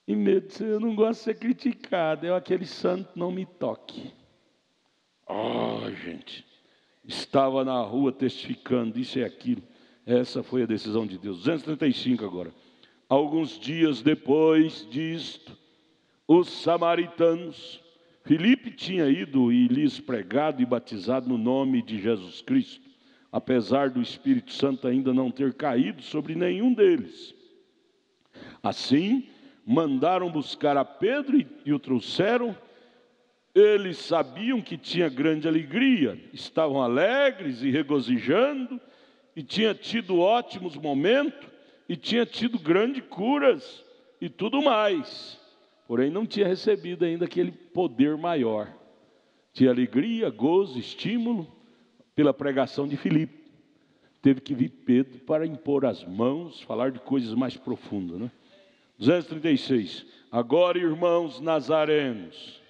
E medo, eu não gosto de ser criticado. Aquele santo não me toque. Gente. Estava na rua testificando isso e aquilo. Essa foi a decisão de Deus. 235 agora. Alguns dias depois disto, os samaritanos, Filipe tinha ido e lhes pregado e batizado no nome de Jesus Cristo, apesar do Espírito Santo ainda não ter caído sobre nenhum deles. Assim, mandaram buscar a Pedro e o trouxeram. Eles sabiam que tinha grande alegria, estavam alegres e regozijando, e tinha tido ótimos momentos, e tinha tido grandes curas e tudo mais. Porém, não tinha recebido ainda aquele poder maior. Tinha alegria, gozo, estímulo pela pregação de Filipe. Teve que vir Pedro para impor as mãos, falar de coisas mais profundas, né? 236. Agora, irmãos nazarenos.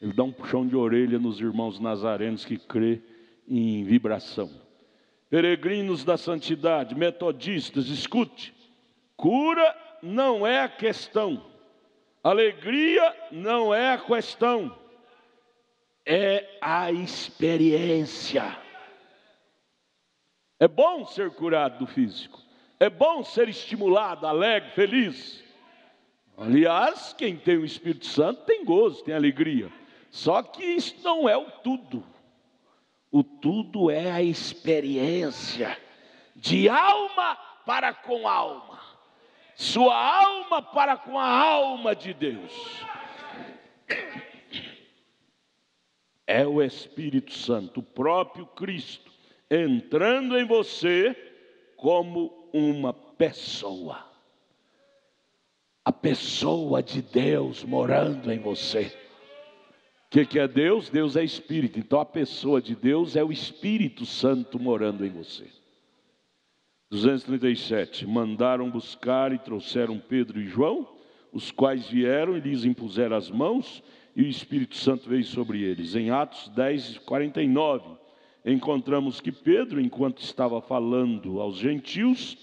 Ele dá um puxão de orelha nos irmãos nazarenos que crê em vibração. Peregrinos da santidade, metodistas, escute. Cura não é a questão. Alegria não é a questão. É a experiência. É bom ser curado do físico. É bom ser estimulado, alegre, feliz. Aliás, quem tem o Espírito Santo tem gozo, tem alegria. Só que isso não é o tudo. O tudo é a experiência de alma para com alma. Sua alma para com a alma de Deus. É o Espírito Santo, o próprio Cristo, entrando em você como uma pessoa. A pessoa de Deus morando em você. O que é Deus? Deus é Espírito. Então a pessoa de Deus é o Espírito Santo morando em você. 237. Mandaram buscar e trouxeram Pedro e João, os quais vieram e lhes impuseram as mãos, e o Espírito Santo veio sobre eles. Em Atos 10, 49, encontramos que Pedro, enquanto estava falando aos gentios,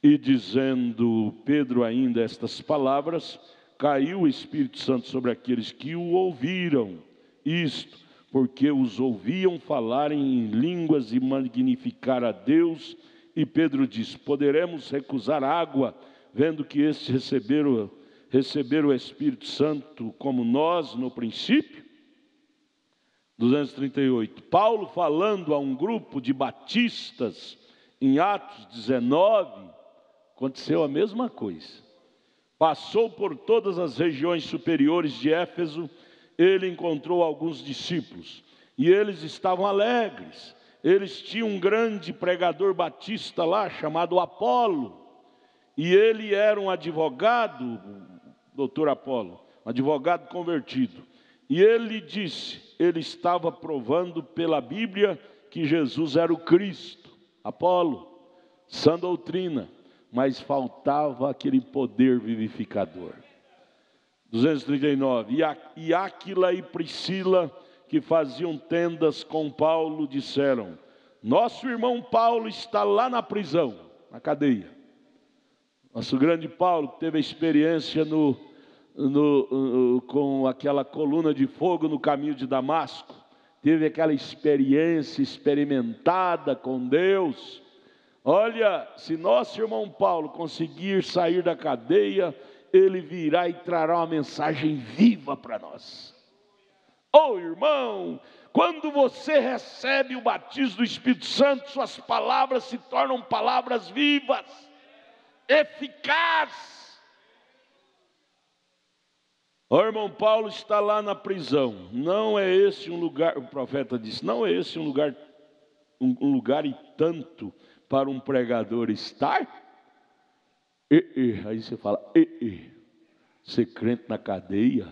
e dizendo Pedro ainda estas palavras, caiu o Espírito Santo sobre aqueles que o ouviram. Isto, porque os ouviam falar em línguas e magnificar a Deus. E Pedro diz: poderemos recusar água, vendo que estes receberam o Espírito Santo como nós no princípio? 238. Paulo falando a um grupo de batistas em Atos 19, aconteceu a mesma coisa. Passou por todas as regiões superiores de Éfeso, ele encontrou alguns discípulos, e eles estavam alegres. Eles tinham um grande pregador batista lá, chamado Apolo, e ele era um advogado, doutor Apolo, um advogado convertido. E ele disse, ele estava provando pela Bíblia que Jesus era o Cristo. Apolo, sã doutrina, mas faltava aquele poder vivificador. 239. E Áquila e Priscila, que faziam tendas com Paulo, disseram: nosso irmão Paulo está lá na prisão, na cadeia. Nosso grande Paulo, que teve a experiência com aquela coluna de fogo no caminho de Damasco, teve aquela experiência experimentada com Deus. Olha, se nosso irmão Paulo conseguir sair da cadeia, ele virá e trará uma mensagem viva para nós. Oh, irmão, quando você recebe o batismo do Espírito Santo, suas palavras se tornam palavras vivas, eficazes. O irmão Paulo está lá na prisão. Não é esse um lugar, o profeta disse, não é esse um lugar e tanto para um pregador estar? Aí você fala, ser crente na cadeia?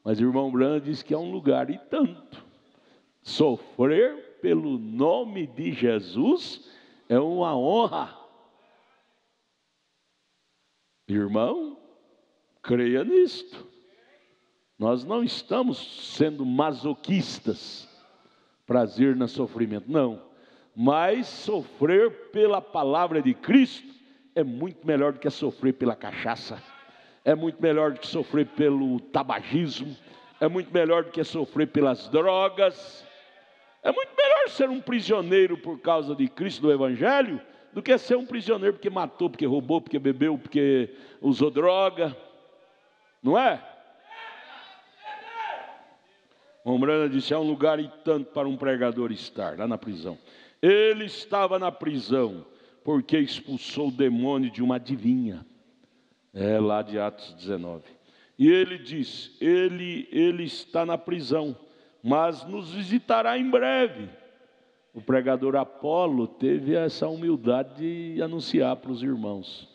Mas o irmão Branham diz que é um lugar e tanto. Sofrer pelo nome de Jesus é uma honra. Irmão, creia nisto. Nós não estamos sendo masoquistas, prazer no sofrimento, não. Mas sofrer pela palavra de Cristo é muito melhor do que sofrer pela cachaça. É muito melhor do que sofrer pelo tabagismo. É muito melhor do que sofrer pelas drogas. É muito melhor ser um prisioneiro por causa de Cristo, do Evangelho, do que ser um prisioneiro porque matou, porque roubou, porque bebeu, porque usou droga. Não é? Mombrana disse, é um lugar e tanto para um pregador estar lá na prisão. Ele estava na prisão porque expulsou o demônio de uma adivinha. Lá de Atos 19. E ele diz, ele está na prisão, mas nos visitará em breve. O pregador Apolo teve essa humildade de anunciar para os irmãos.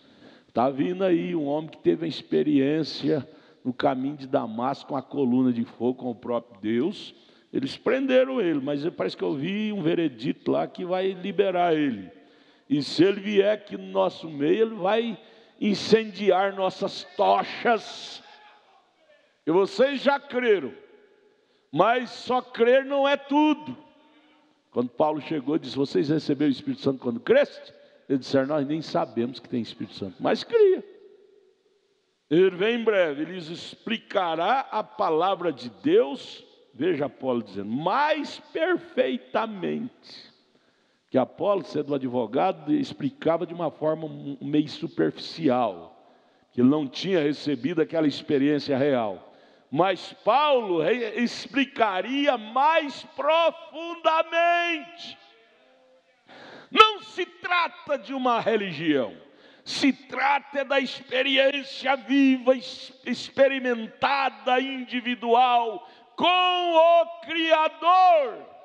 Está vindo aí um homem que teve a experiência no caminho de Damasco, com a coluna de fogo, com o próprio Deus. Eles prenderam ele, mas parece que eu vi um veredito lá que vai liberar ele. E se ele vier aqui no nosso meio, ele vai incendiar nossas tochas. E vocês já creram, mas só crer não é tudo. Quando Paulo chegou e disse, vocês receberam o Espírito Santo quando creste? Eles disseram, nós nem sabemos que tem Espírito Santo, mas cria. Ele vem em breve, ele lhes explicará a palavra de Deus, veja Paulo dizendo, mais perfeitamente. Que Apolo, sendo advogado, explicava de uma forma meio superficial, que ele não tinha recebido aquela experiência real. Mas Paulo explicaria mais profundamente. Não se trata de uma religião, se trata da experiência viva, experimentada, individual, com o Criador.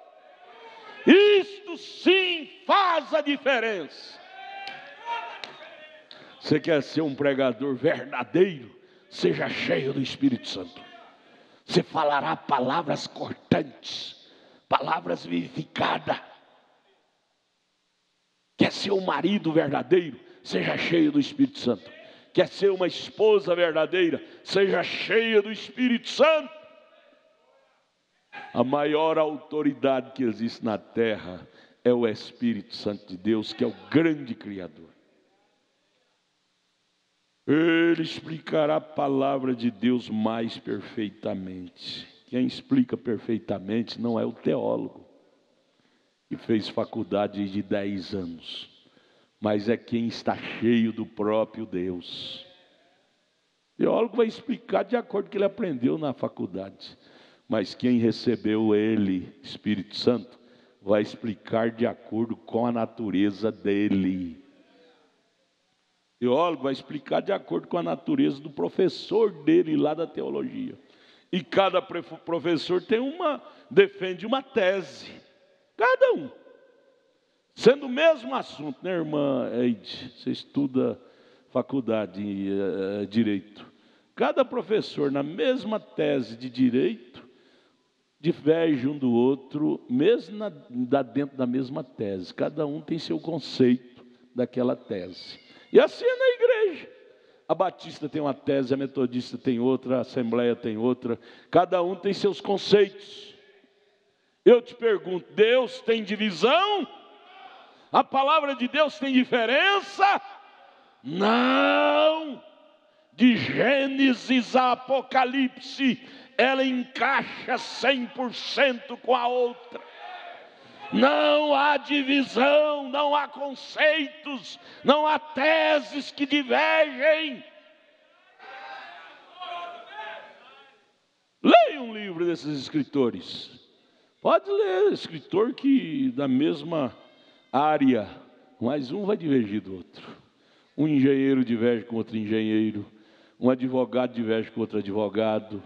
Isto sim faz a diferença. Você quer ser um pregador verdadeiro? Seja cheio do Espírito Santo. Você falará palavras cortantes, palavras vivificadas. Quer ser um marido verdadeiro? Seja cheio do Espírito Santo. Quer ser uma esposa verdadeira? Seja cheia do Espírito Santo. A maior autoridade que existe na terra é o Espírito Santo de Deus, que é o grande Criador. Ele explicará a palavra de Deus mais perfeitamente. Quem explica perfeitamente não é o teólogo, que fez faculdade de 10 anos, mas é quem está cheio do próprio Deus. Teólogo vai explicar de acordo com o que ele aprendeu na faculdade. Mas quem recebeu ele, Espírito Santo, vai explicar de acordo com a natureza dele. Teólogo vai explicar de acordo com a natureza do professor dele lá da teologia. E cada professor defende uma tese. Cada um. Sendo o mesmo assunto, né, irmã Eide? Você estuda faculdade de Direito. Cada professor, na mesma tese de Direito, diverge um do outro, mesmo dentro da mesma tese. Cada um tem seu conceito daquela tese. E assim é na igreja. A Batista tem uma tese, a Metodista tem outra, a Assembleia tem outra. Cada um tem seus conceitos. Eu te pergunto, Deus tem divisão? A palavra de Deus tem diferença? Não! De Gênesis a Apocalipse, ela encaixa 100% com a outra. Não há divisão, não há conceitos, não há teses que divergem. Leia um livro desses escritores. Pode ler, escritor que da mesma área, mas um vai divergir do outro. Um engenheiro diverge com outro engenheiro, um advogado diverge com outro advogado,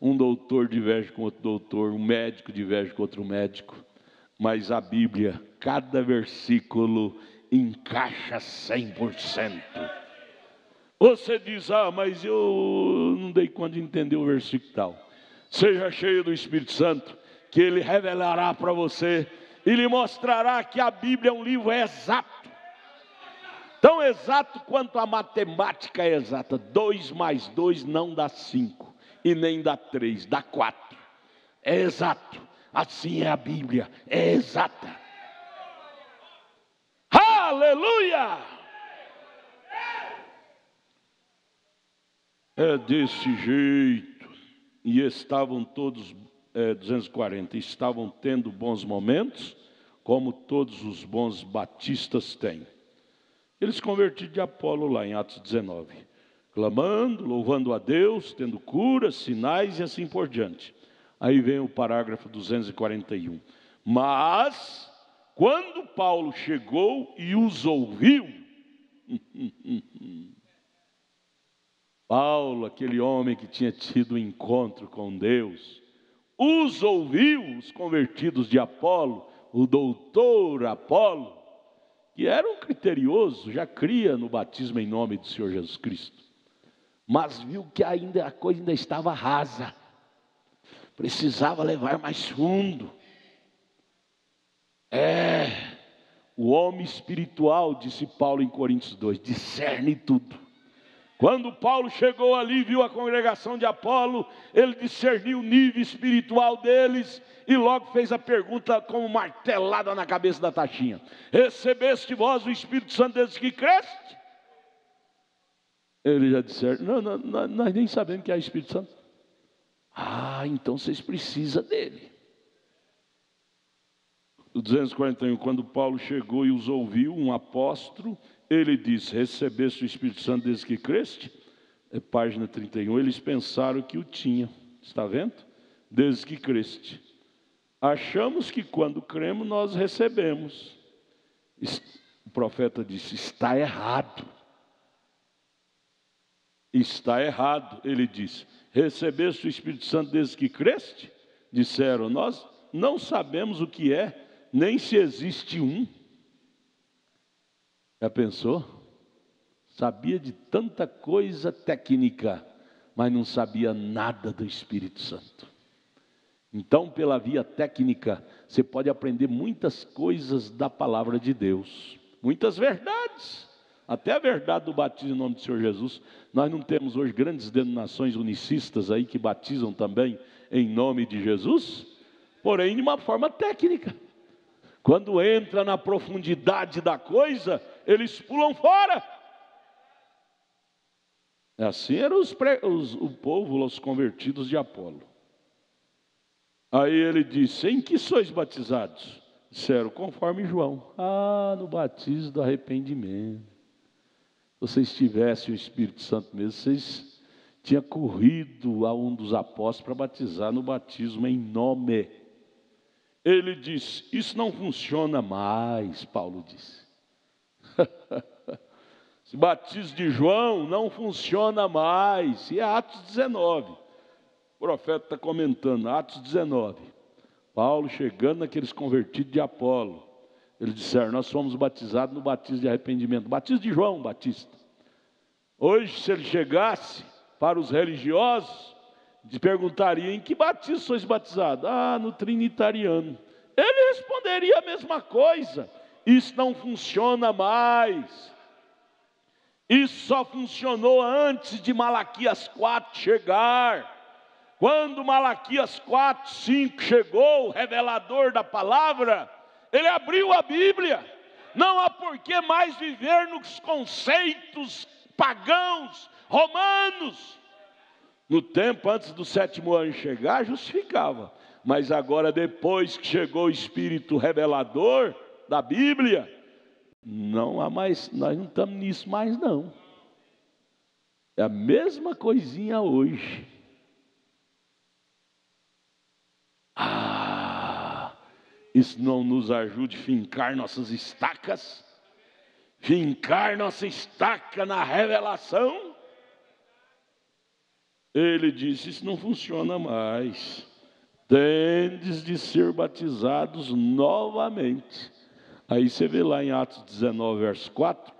um doutor diverge com outro doutor, um médico diverge com outro médico. Mas a Bíblia, cada versículo encaixa 100%. Você diz, mas eu não dei conta de entender o versículo tal. Seja cheio do Espírito Santo, que Ele revelará para você e lhe mostrará que a Bíblia é um livro exato. Tão exato quanto a matemática é exata. 2 mais 2 não dá 5, e nem dá 3, dá 4. É exato. Assim é a Bíblia, é exata. Aleluia! É desse jeito. E estavam todos, 240, estavam tendo bons momentos, como todos os bons batistas têm. Eles convertiram de Apolo lá em Atos 19, clamando, louvando a Deus, tendo curas, sinais e assim por diante. Aí vem o parágrafo 241. Mas, quando Paulo chegou e os ouviu, Paulo, aquele homem que tinha tido um encontro com Deus, os ouviu, os convertidos de Apolo, o doutor Apolo, que era um criterioso, já cria no batismo em nome do Senhor Jesus Cristo, mas viu que a coisa ainda estava rasa, precisava levar mais fundo. O homem espiritual, disse Paulo em Coríntios 2, discerne tudo. Quando Paulo chegou ali e viu a congregação de Apolo, ele discerniu o nível espiritual deles e logo fez a pergunta como martelada na cabeça da taxinha: recebeste vós o Espírito Santo desde que creste? Eles já disseram: não, nós nem sabemos que é o Espírito Santo. Então vocês precisam dele. O 241, quando Paulo chegou e os ouviu, um apóstolo, ele disse: recebeste o Espírito Santo desde que creste? Página 31, eles pensaram que o tinham, está vendo? Desde que creste. Achamos que quando cremos nós recebemos. O profeta disse: está errado. Está errado, ele disse: recebeste o Espírito Santo desde que creste? Disseram: nós não sabemos o que é, nem se existe um. Já pensou? Sabia de tanta coisa técnica, mas não sabia nada do Espírito Santo. Então, pela via técnica, você pode aprender muitas coisas da palavra de Deus, muitas verdades, até a verdade do batismo em nome do Senhor Jesus. Nós não temos hoje grandes denominações unicistas aí que batizam também em nome de Jesus, porém de uma forma técnica. Quando entra na profundidade da coisa, eles pulam fora. Assim eram o povo, os convertidos de Apolo. Aí ele disse: em que sois batizados? Disseram: conforme João. No batismo do arrependimento. Se vocês tivessem o Espírito Santo mesmo, vocês tinha corrido a um dos apóstolos para batizar no batismo em nome. Ele disse: isso não funciona mais, Paulo disse. Esse batismo de João não funciona mais. E é Atos 19. O profeta está comentando, Atos 19. Paulo chegando naqueles convertidos de Apolo. Eles disseram: nós fomos batizados no batismo de arrependimento. Batismo de João Batista. Hoje, se ele chegasse para os religiosos, perguntaria: em que batismo sois batizados? Ah, no trinitariano. Ele responderia a mesma coisa. Isso não funciona mais. Isso só funcionou antes de Malaquias 4 chegar. Quando Malaquias 4, 5 chegou, o revelador da palavra, ele abriu a Bíblia. Não há por que mais viver nos conceitos pagãos, romanos. No tempo antes do 7º ano chegar, justificava. Mas agora, depois que chegou o Espírito revelador da Bíblia, não há mais, nós não estamos nisso mais não. É a mesma coisinha hoje. Isso não nos ajude a fincar nossas estacas? Fincar nossa estaca na revelação? Ele disse: isso não funciona mais. Tendes de ser batizados novamente. Aí você vê lá em Atos 19, verso 4,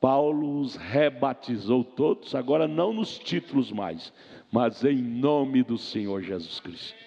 Paulo os rebatizou todos, agora não nos títulos mais, mas em nome do Senhor Jesus Cristo.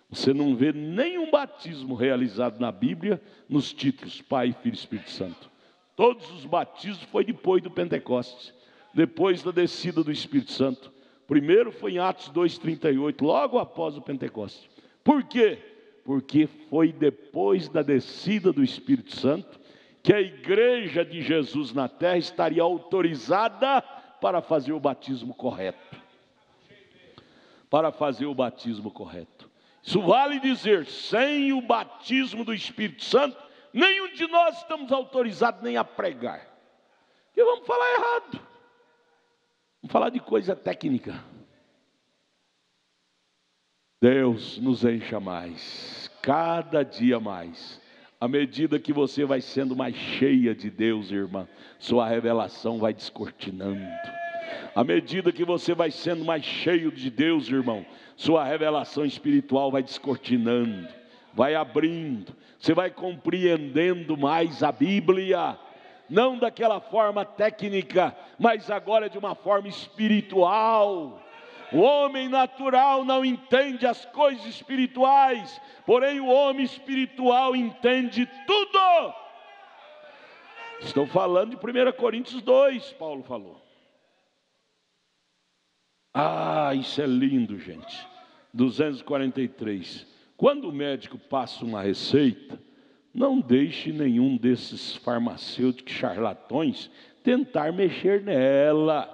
Você não vê nenhum batismo realizado na Bíblia nos títulos Pai, Filho e Espírito Santo. Todos os batismos foi depois do Pentecostes, depois da descida do Espírito Santo. Primeiro foi em Atos 2:38, logo após o Pentecostes. Por quê? Porque foi depois da descida do Espírito Santo que a igreja de Jesus na terra estaria autorizada para fazer o batismo correto. Para fazer o batismo correto. Isso vale dizer, sem o batismo do Espírito Santo, nenhum de nós estamos autorizados nem a pregar. Porque vamos falar errado. Vamos falar de coisa técnica. Deus nos encha mais, cada dia mais. À medida que você vai sendo mais cheia de Deus, irmã, sua revelação vai descortinando. À medida que você vai sendo mais cheio de Deus, irmão, sua revelação espiritual vai descortinando, vai abrindo. Você vai compreendendo mais a Bíblia, não daquela forma técnica, mas agora de uma forma espiritual. O homem natural não entende as coisas espirituais, porém o homem espiritual entende tudo. Estou falando de 1 Coríntios 2, Paulo falou. Isso é lindo, gente. 243. Quando o médico passa uma receita, não deixe nenhum desses farmacêuticos charlatões tentar mexer nela.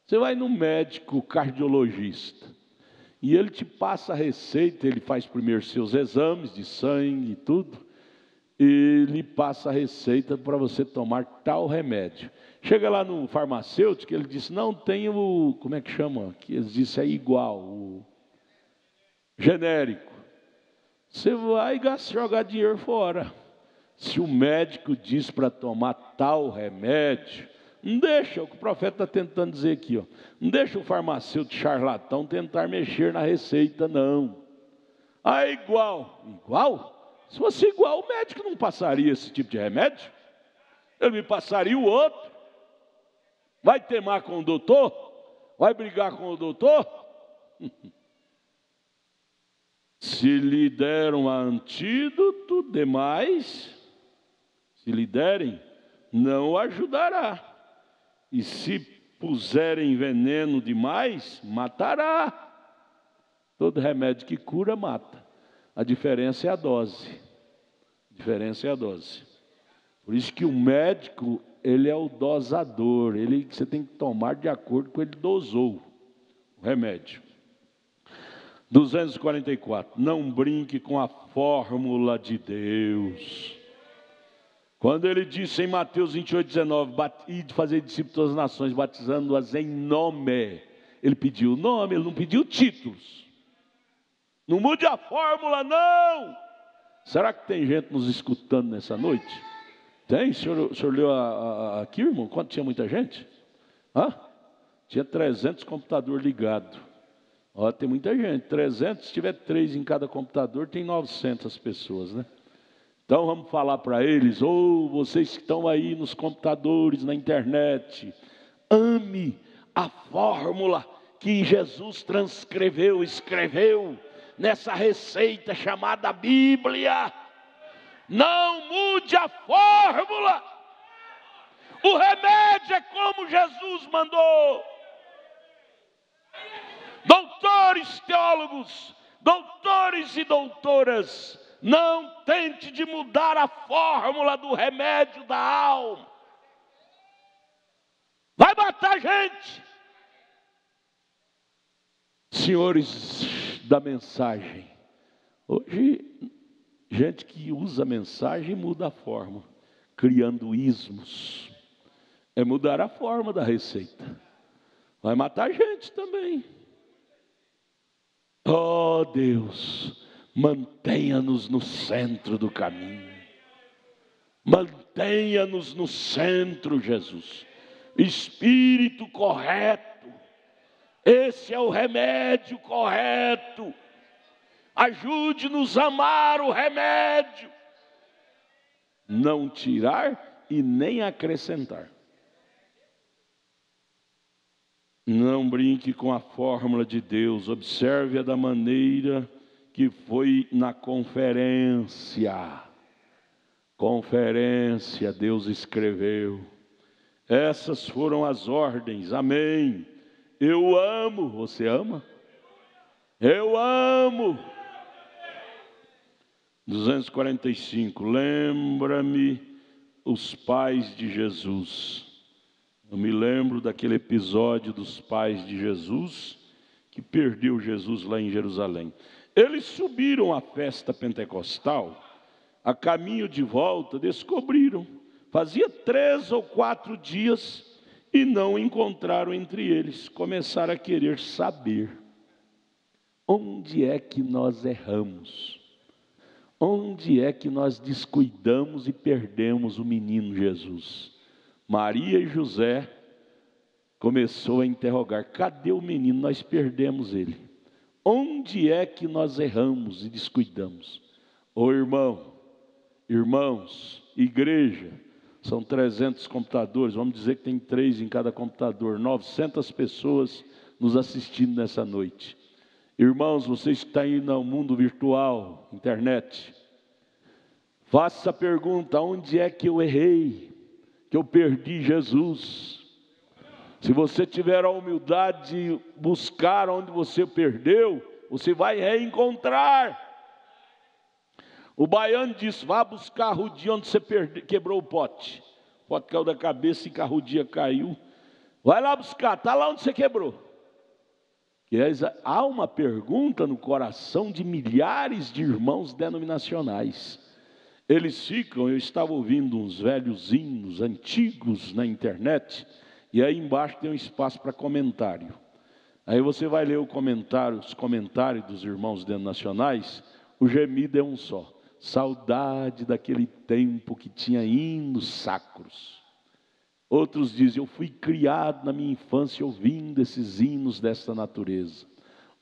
Você vai no médico cardiologista e ele te passa a receita, ele faz primeiro seus exames de sangue e tudo, e ele passa a receita para você tomar tal remédio. Chega lá no farmacêutico, ele diz: não tem o, como é que chama? Que eles dizem é igual, o genérico. Você vai jogar dinheiro fora. Se o médico diz para tomar tal remédio, não deixa, o que o profeta está tentando dizer aqui, ó, não deixa o farmacêutico charlatão tentar mexer na receita, não. É igual. Igual? Se fosse igual, o médico não passaria esse tipo de remédio. Ele me passaria o outro. Vai temar com o doutor? Vai brigar com o doutor? Se lhe deram antídoto demais, se lhe derem, não ajudará. E se puserem veneno demais, matará. Todo remédio que cura, mata. A diferença é a dose. A diferença é a dose. Por isso que o médico, ele é o dosador. Você tem que tomar de acordo com ele dosou o remédio. 244. Não brinque com a fórmula de Deus. Quando ele disse em Mateus 28, 19, e de fazer discípulos das nações, batizando-as em nome. Ele pediu o nome, ele não pediu títulos. Não mude a fórmula, não. Será que tem gente nos escutando nessa noite? Tem? O senhor leu aqui, irmão? Quanto tinha muita gente? Tinha 300 computadores ligados. Ó, tem muita gente. 300, se tiver 3 em cada computador, tem 900 pessoas, né? Então vamos falar para eles: vocês que estão aí nos computadores, na internet, ame a fórmula que Jesus escreveu nessa receita chamada Bíblia. Não mude a fórmula. O remédio é como Jesus mandou. Doutores, teólogos, doutores e doutoras, não tente de mudar a fórmula do remédio da alma. Vai matar gente. Senhores da mensagem, hoje, gente que usa a mensagem muda a forma, criando ismos. É mudar a forma da receita. Vai matar gente também. Oh Deus, mantenha-nos no centro do caminho. Mantenha-nos no centro, Jesus. Espírito correto. Esse é o remédio correto. Ajude-nos a amar o remédio. Não tirar e nem acrescentar. Não brinque com a fórmula de Deus. Observe-a da maneira que foi na conferência. Conferência, Deus escreveu. Essas foram as ordens. Amém. Eu amo. Você ama? Eu amo. 245. Lembra-me os pais de Jesus. Eu me lembro daquele episódio dos pais de Jesus, que perdeu Jesus lá em Jerusalém. Eles subiram à festa pentecostal, a caminho de volta, descobriram. Fazia 3 ou 4 dias e não encontraram entre eles. Começaram a querer saber. Onde é que nós erramos? Onde é que nós descuidamos e perdemos o menino Jesus? Maria e José começou a interrogar: cadê o menino? Nós perdemos ele. Onde é que nós erramos e descuidamos? Irmãos, igreja, são 300 computadores, vamos dizer que tem 3 em cada computador, 900 pessoas nos assistindo nessa noite. Irmãos, vocês que estão aí no mundo virtual, internet, faça a pergunta: onde é que eu errei? Que eu perdi Jesus. Se você tiver a humildade de buscar onde você perdeu, você vai reencontrar. O baiano disse: vá buscar a rodinha onde você quebrou o pote. O pote caiu da cabeça e a rodinha caiu. Vai lá buscar, está lá onde você quebrou. Há uma pergunta no coração de milhares de irmãos denominacionais. Eles ficam, eu estava ouvindo uns velhos hinos antigos na internet, e aí embaixo tem um espaço para comentário. Aí você vai ler os comentários dos irmãos denominacionais, o gemido é um só: saudade daquele tempo que tinha hinos sacros. Outros dizem: eu fui criado na minha infância ouvindo esses hinos dessa natureza.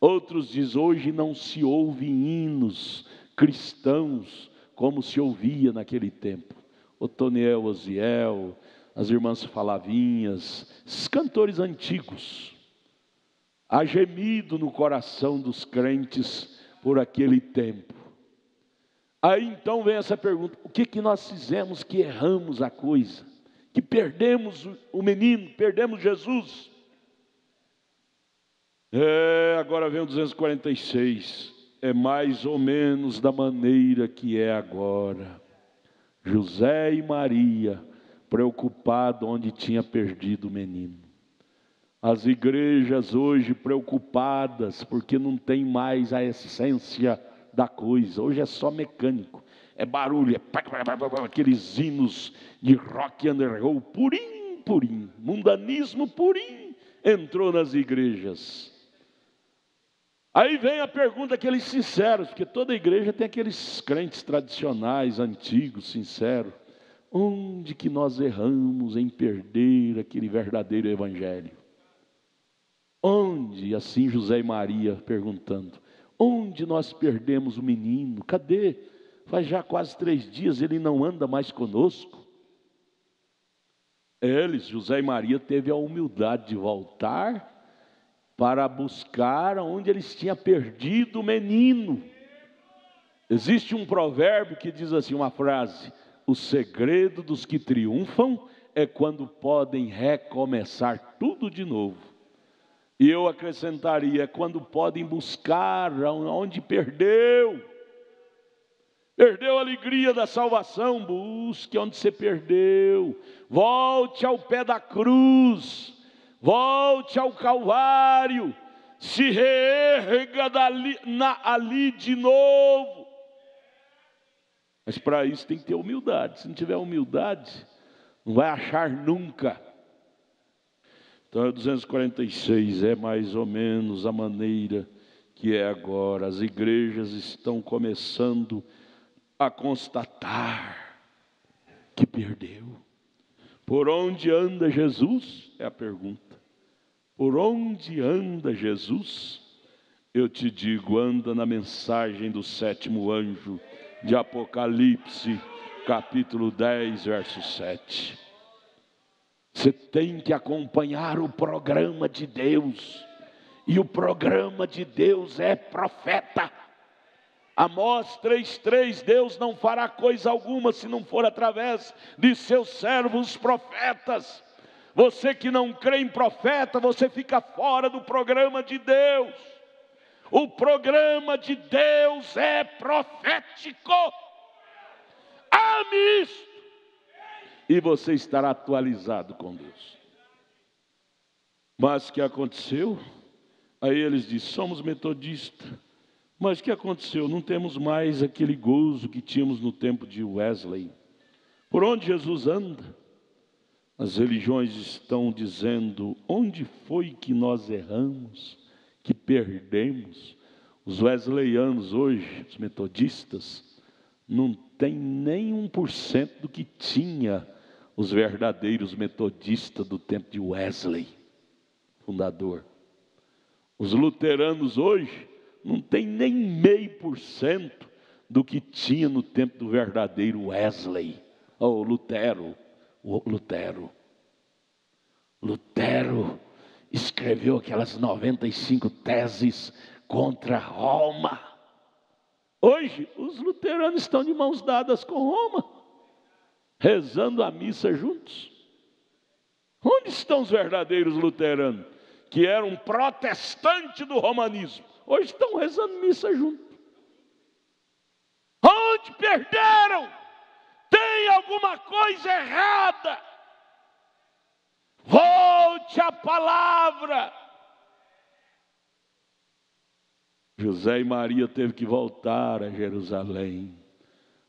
Outros dizem: hoje não se ouve hinos cristãos como se ouvia naquele tempo. Otoniel, Osiel, as irmãs Falavinhas, esses cantores antigos. Há gemido no coração dos crentes por aquele tempo. Aí então vem essa pergunta: o que nós fizemos que erramos a coisa? Que perdemos o menino, perdemos Jesus? Agora vem o 246. É mais ou menos da maneira que é agora. José e Maria, preocupados onde tinha perdido o menino. As igrejas hoje preocupadas porque não tem mais a essência da coisa. Hoje é só mecânico, é barulho, aqueles hinos de rock and roll, purim, mundanismo purim. entrou nas igrejas. Aí vem a pergunta daqueles sinceros, porque toda igreja tem aqueles crentes tradicionais, antigos, sinceros. Onde que nós erramos em perder aquele verdadeiro evangelho? Onde, assim José e Maria perguntando, onde nós perdemos o menino? Cadê? Faz já quase 3 dias, ele não anda mais conosco. Eles, José e Maria, teve a humildade de voltar para buscar onde eles tinham perdido o menino. Existe um provérbio que diz assim, uma frase: o segredo dos que triunfam é quando podem recomeçar tudo de novo. E eu acrescentaria, é quando podem buscar onde perdeu. Perdeu a alegria da salvação, busque onde você perdeu. Volte ao pé da cruz, volte ao Calvário, se reerga ali de novo. Mas para isso tem que ter humildade. Se não tiver humildade, não vai achar nunca. Então, 246 é mais ou menos a maneira que é agora. As igrejas estão começando a constatar que perdeu. Por onde anda Jesus? É a pergunta. Por onde anda Jesus? Eu te digo, anda na mensagem do 7º anjo de Apocalipse, capítulo 10, verso 7. Você tem que acompanhar o programa de Deus. E o programa de Deus é profeta. Amós 3,3, Deus não fará coisa alguma se não for através de seus servos profetas. Você que não crê em profeta, você fica fora do programa de Deus. O programa de Deus é profético. Ame isso. E você estará atualizado com Deus. Mas o que aconteceu? Aí eles dizem, somos metodistas. Mas o que aconteceu? Não temos mais aquele gozo que tínhamos no tempo de Wesley. Por onde Jesus anda? As religiões estão dizendo, onde foi que nós erramos, que perdemos? Os wesleyanos hoje, os metodistas, não tem nem 1% do que tinha os verdadeiros metodistas do tempo de Wesley, fundador. Os luteranos hoje não tem nem 0,5% do que tinha no tempo do verdadeiro Wesley, ou Lutero. Lutero escreveu aquelas 95 teses contra Roma. Hoje, os luteranos estão de mãos dadas com Roma, rezando a missa juntos. Onde estão os verdadeiros luteranos, que eram protestantes do romanismo? Hoje estão rezando missa junto. Onde perderam? Tem alguma coisa errada. Volte à palavra. José e Maria teve que voltar a Jerusalém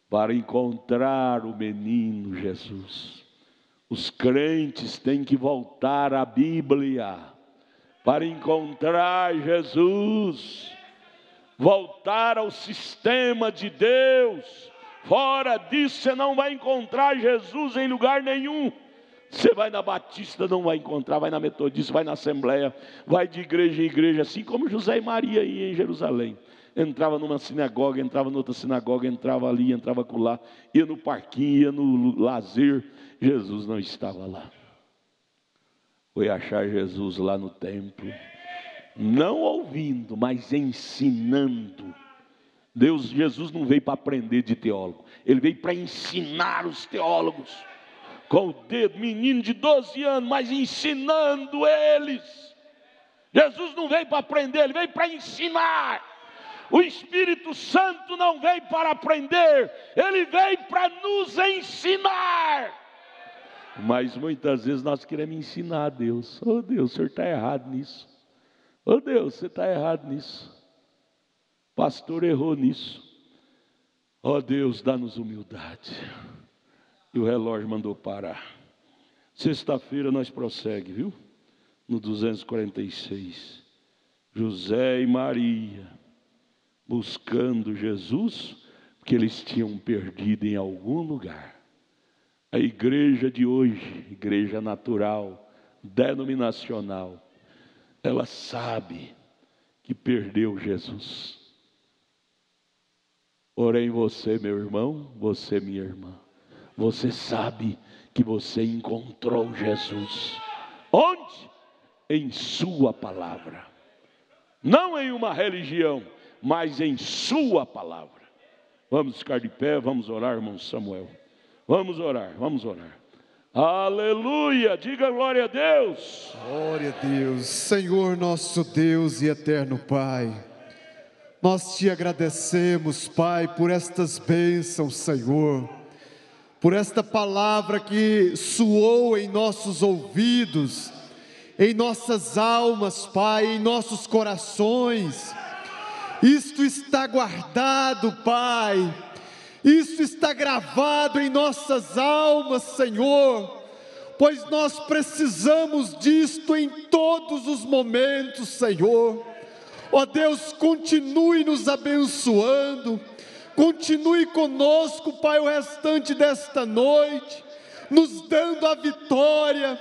para encontrar o menino Jesus. Os crentes têm que voltar à Bíblia para encontrar Jesus, voltar ao sistema de Deus. Fora disso você não vai encontrar Jesus em lugar nenhum. Você vai na Batista, não vai encontrar, vai na Metodista, vai na Assembleia, vai de igreja em igreja, assim como José e Maria iam em Jerusalém. Entrava numa sinagoga, entrava noutra sinagoga, entrava ali, entrava acolá, ia no parquinho, ia no lazer. Jesus não estava lá. Foi achar Jesus lá no templo, não ouvindo, mas ensinando. Jesus não veio para aprender de teólogo, ele veio para ensinar os teólogos. Com o dedo, menino de 12 anos, mas ensinando eles. Jesus não veio para aprender, ele veio para ensinar. O Espírito Santo não veio para aprender, ele veio para nos ensinar. Mas muitas vezes nós queremos ensinar a Deus. Oh Deus, o senhor está errado nisso. Oh Deus, você está errado nisso. O pastor errou nisso. Oh Deus, dá-nos humildade. E o relógio mandou parar. Sexta-feira nós prossegue, viu? no 246. José e Maria buscando Jesus, porque eles tinham perdido em algum lugar. A igreja de hoje, igreja natural, denominacional, ela sabe que perdeu Jesus. Porém você, meu irmão, você, minha irmã, você sabe que você encontrou Jesus. Onde? Em sua palavra. Não em uma religião, mas em sua palavra. Vamos ficar de pé, vamos orar, irmão Samuel. Vamos orar, vamos orar. Aleluia, diga glória a Deus. Glória a Deus. Senhor nosso Deus e eterno Pai, nós te agradecemos, Pai, por estas bênçãos, Senhor, por esta palavra que soou em nossos ouvidos, em nossas almas, Pai, em nossos corações. Isto está guardado, Pai, isso está gravado em nossas almas, Senhor, pois nós precisamos disto em todos os momentos, Senhor. Ó Deus, continue nos abençoando, continue conosco, Pai, o restante desta noite, nos dando a vitória.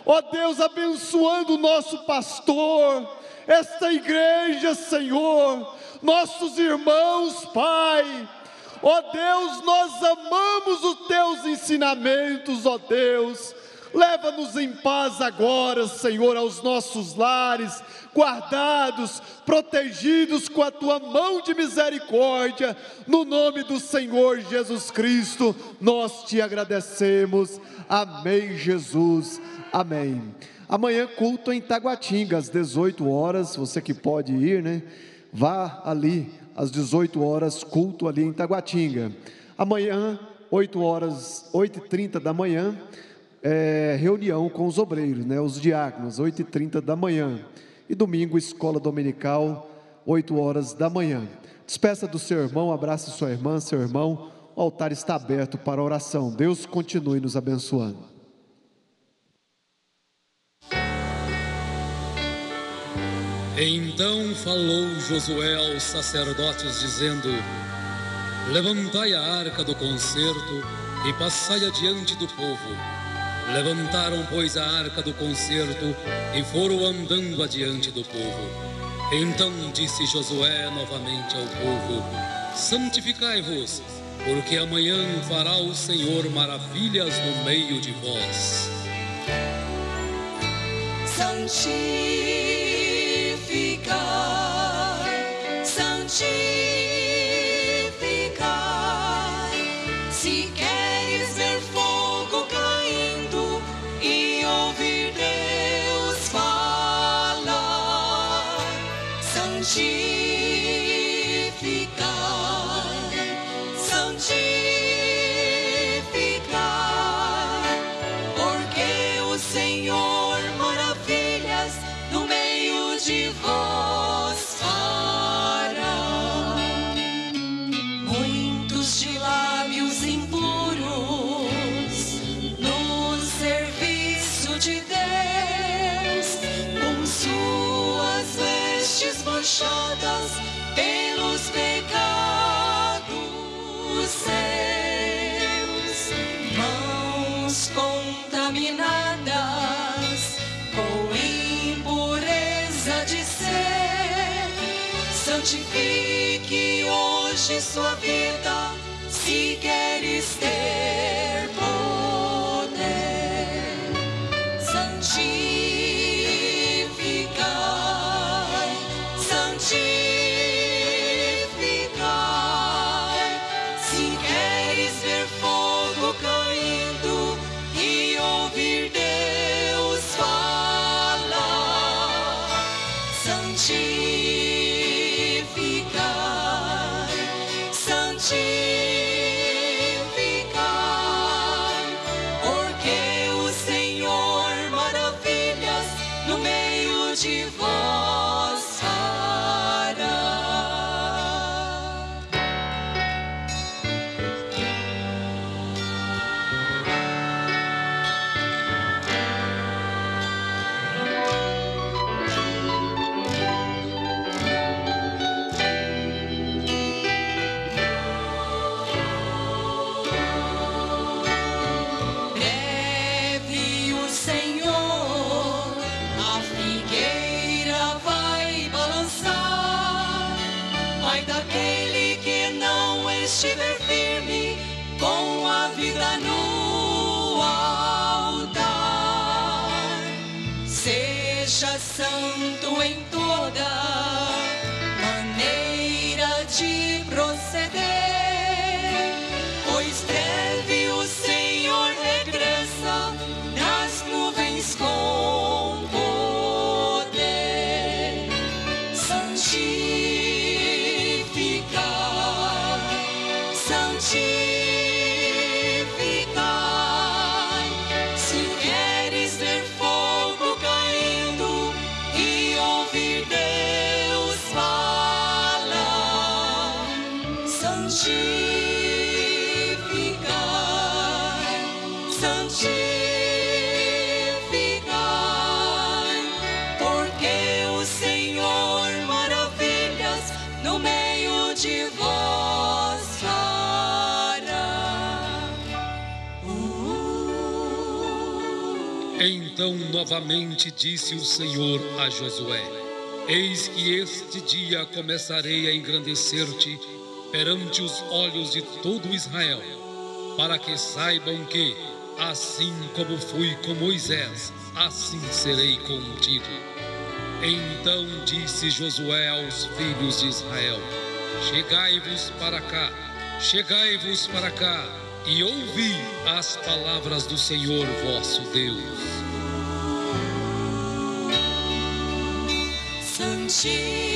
Ó Deus, abençoando o nosso pastor, esta igreja, Senhor, nossos irmãos, Pai. Ó Deus, nós amamos os teus ensinamentos, ó Deus. Leva-nos em paz agora, Senhor, aos nossos lares, guardados, protegidos com a tua mão de misericórdia, no nome do Senhor Jesus Cristo, nós te agradecemos. Amém, Jesus, amém. Amanhã culto em Taguatinga, às 18 horas, você que pode ir, né? Vá ali, às 18 horas, culto ali em Taguatinga. Amanhã, 8h30 da manhã, reunião com os obreiros, né, os diáconos, 8h30 da manhã. E domingo, escola dominical, 8 horas da manhã. Despeça do seu irmão, abrace sua irmã, seu irmão. O altar está aberto para oração. Deus continue nos abençoando. Então falou Josué aos sacerdotes, dizendo: levantai a arca do concerto e passai adiante do povo. Levantaram, pois, a arca do concerto e foram andando adiante do povo. Então disse Josué novamente ao povo: santificai-vos, porque amanhã fará o Senhor maravilhas no meio de vós. Santificai, santificai, se queres ver fogo caindo e ouvir Deus falar. Santificai, santificai, porque o Senhor maravilhas no meio de vós fará. Muitos de lábios impuros no serviço de Deus, com suas vestes manchadas pelos pecados seus, mãos contaminadas com impureza de ser. Santifique hoje sua vida, se queres ter poder. Santificai, santificai, se queres ver fogo caindo e ouvir Deus falar. Santificai, santificai. santificai. Se queres ver fogo caindo e ouvir Deus falar, santificai, santificai, porque o Senhor maravilhas no meio de vós fará. Então novamente disse o Senhor a Josué: Eis que este dia começarei a engrandecer-te perante os olhos de todo Israel, para que saibam que, assim como fui com Moisés, assim serei contigo. Então disse Josué aos filhos de Israel: Chegai-vos para cá, e ouvi as palavras do Senhor vosso Deus. Santificai.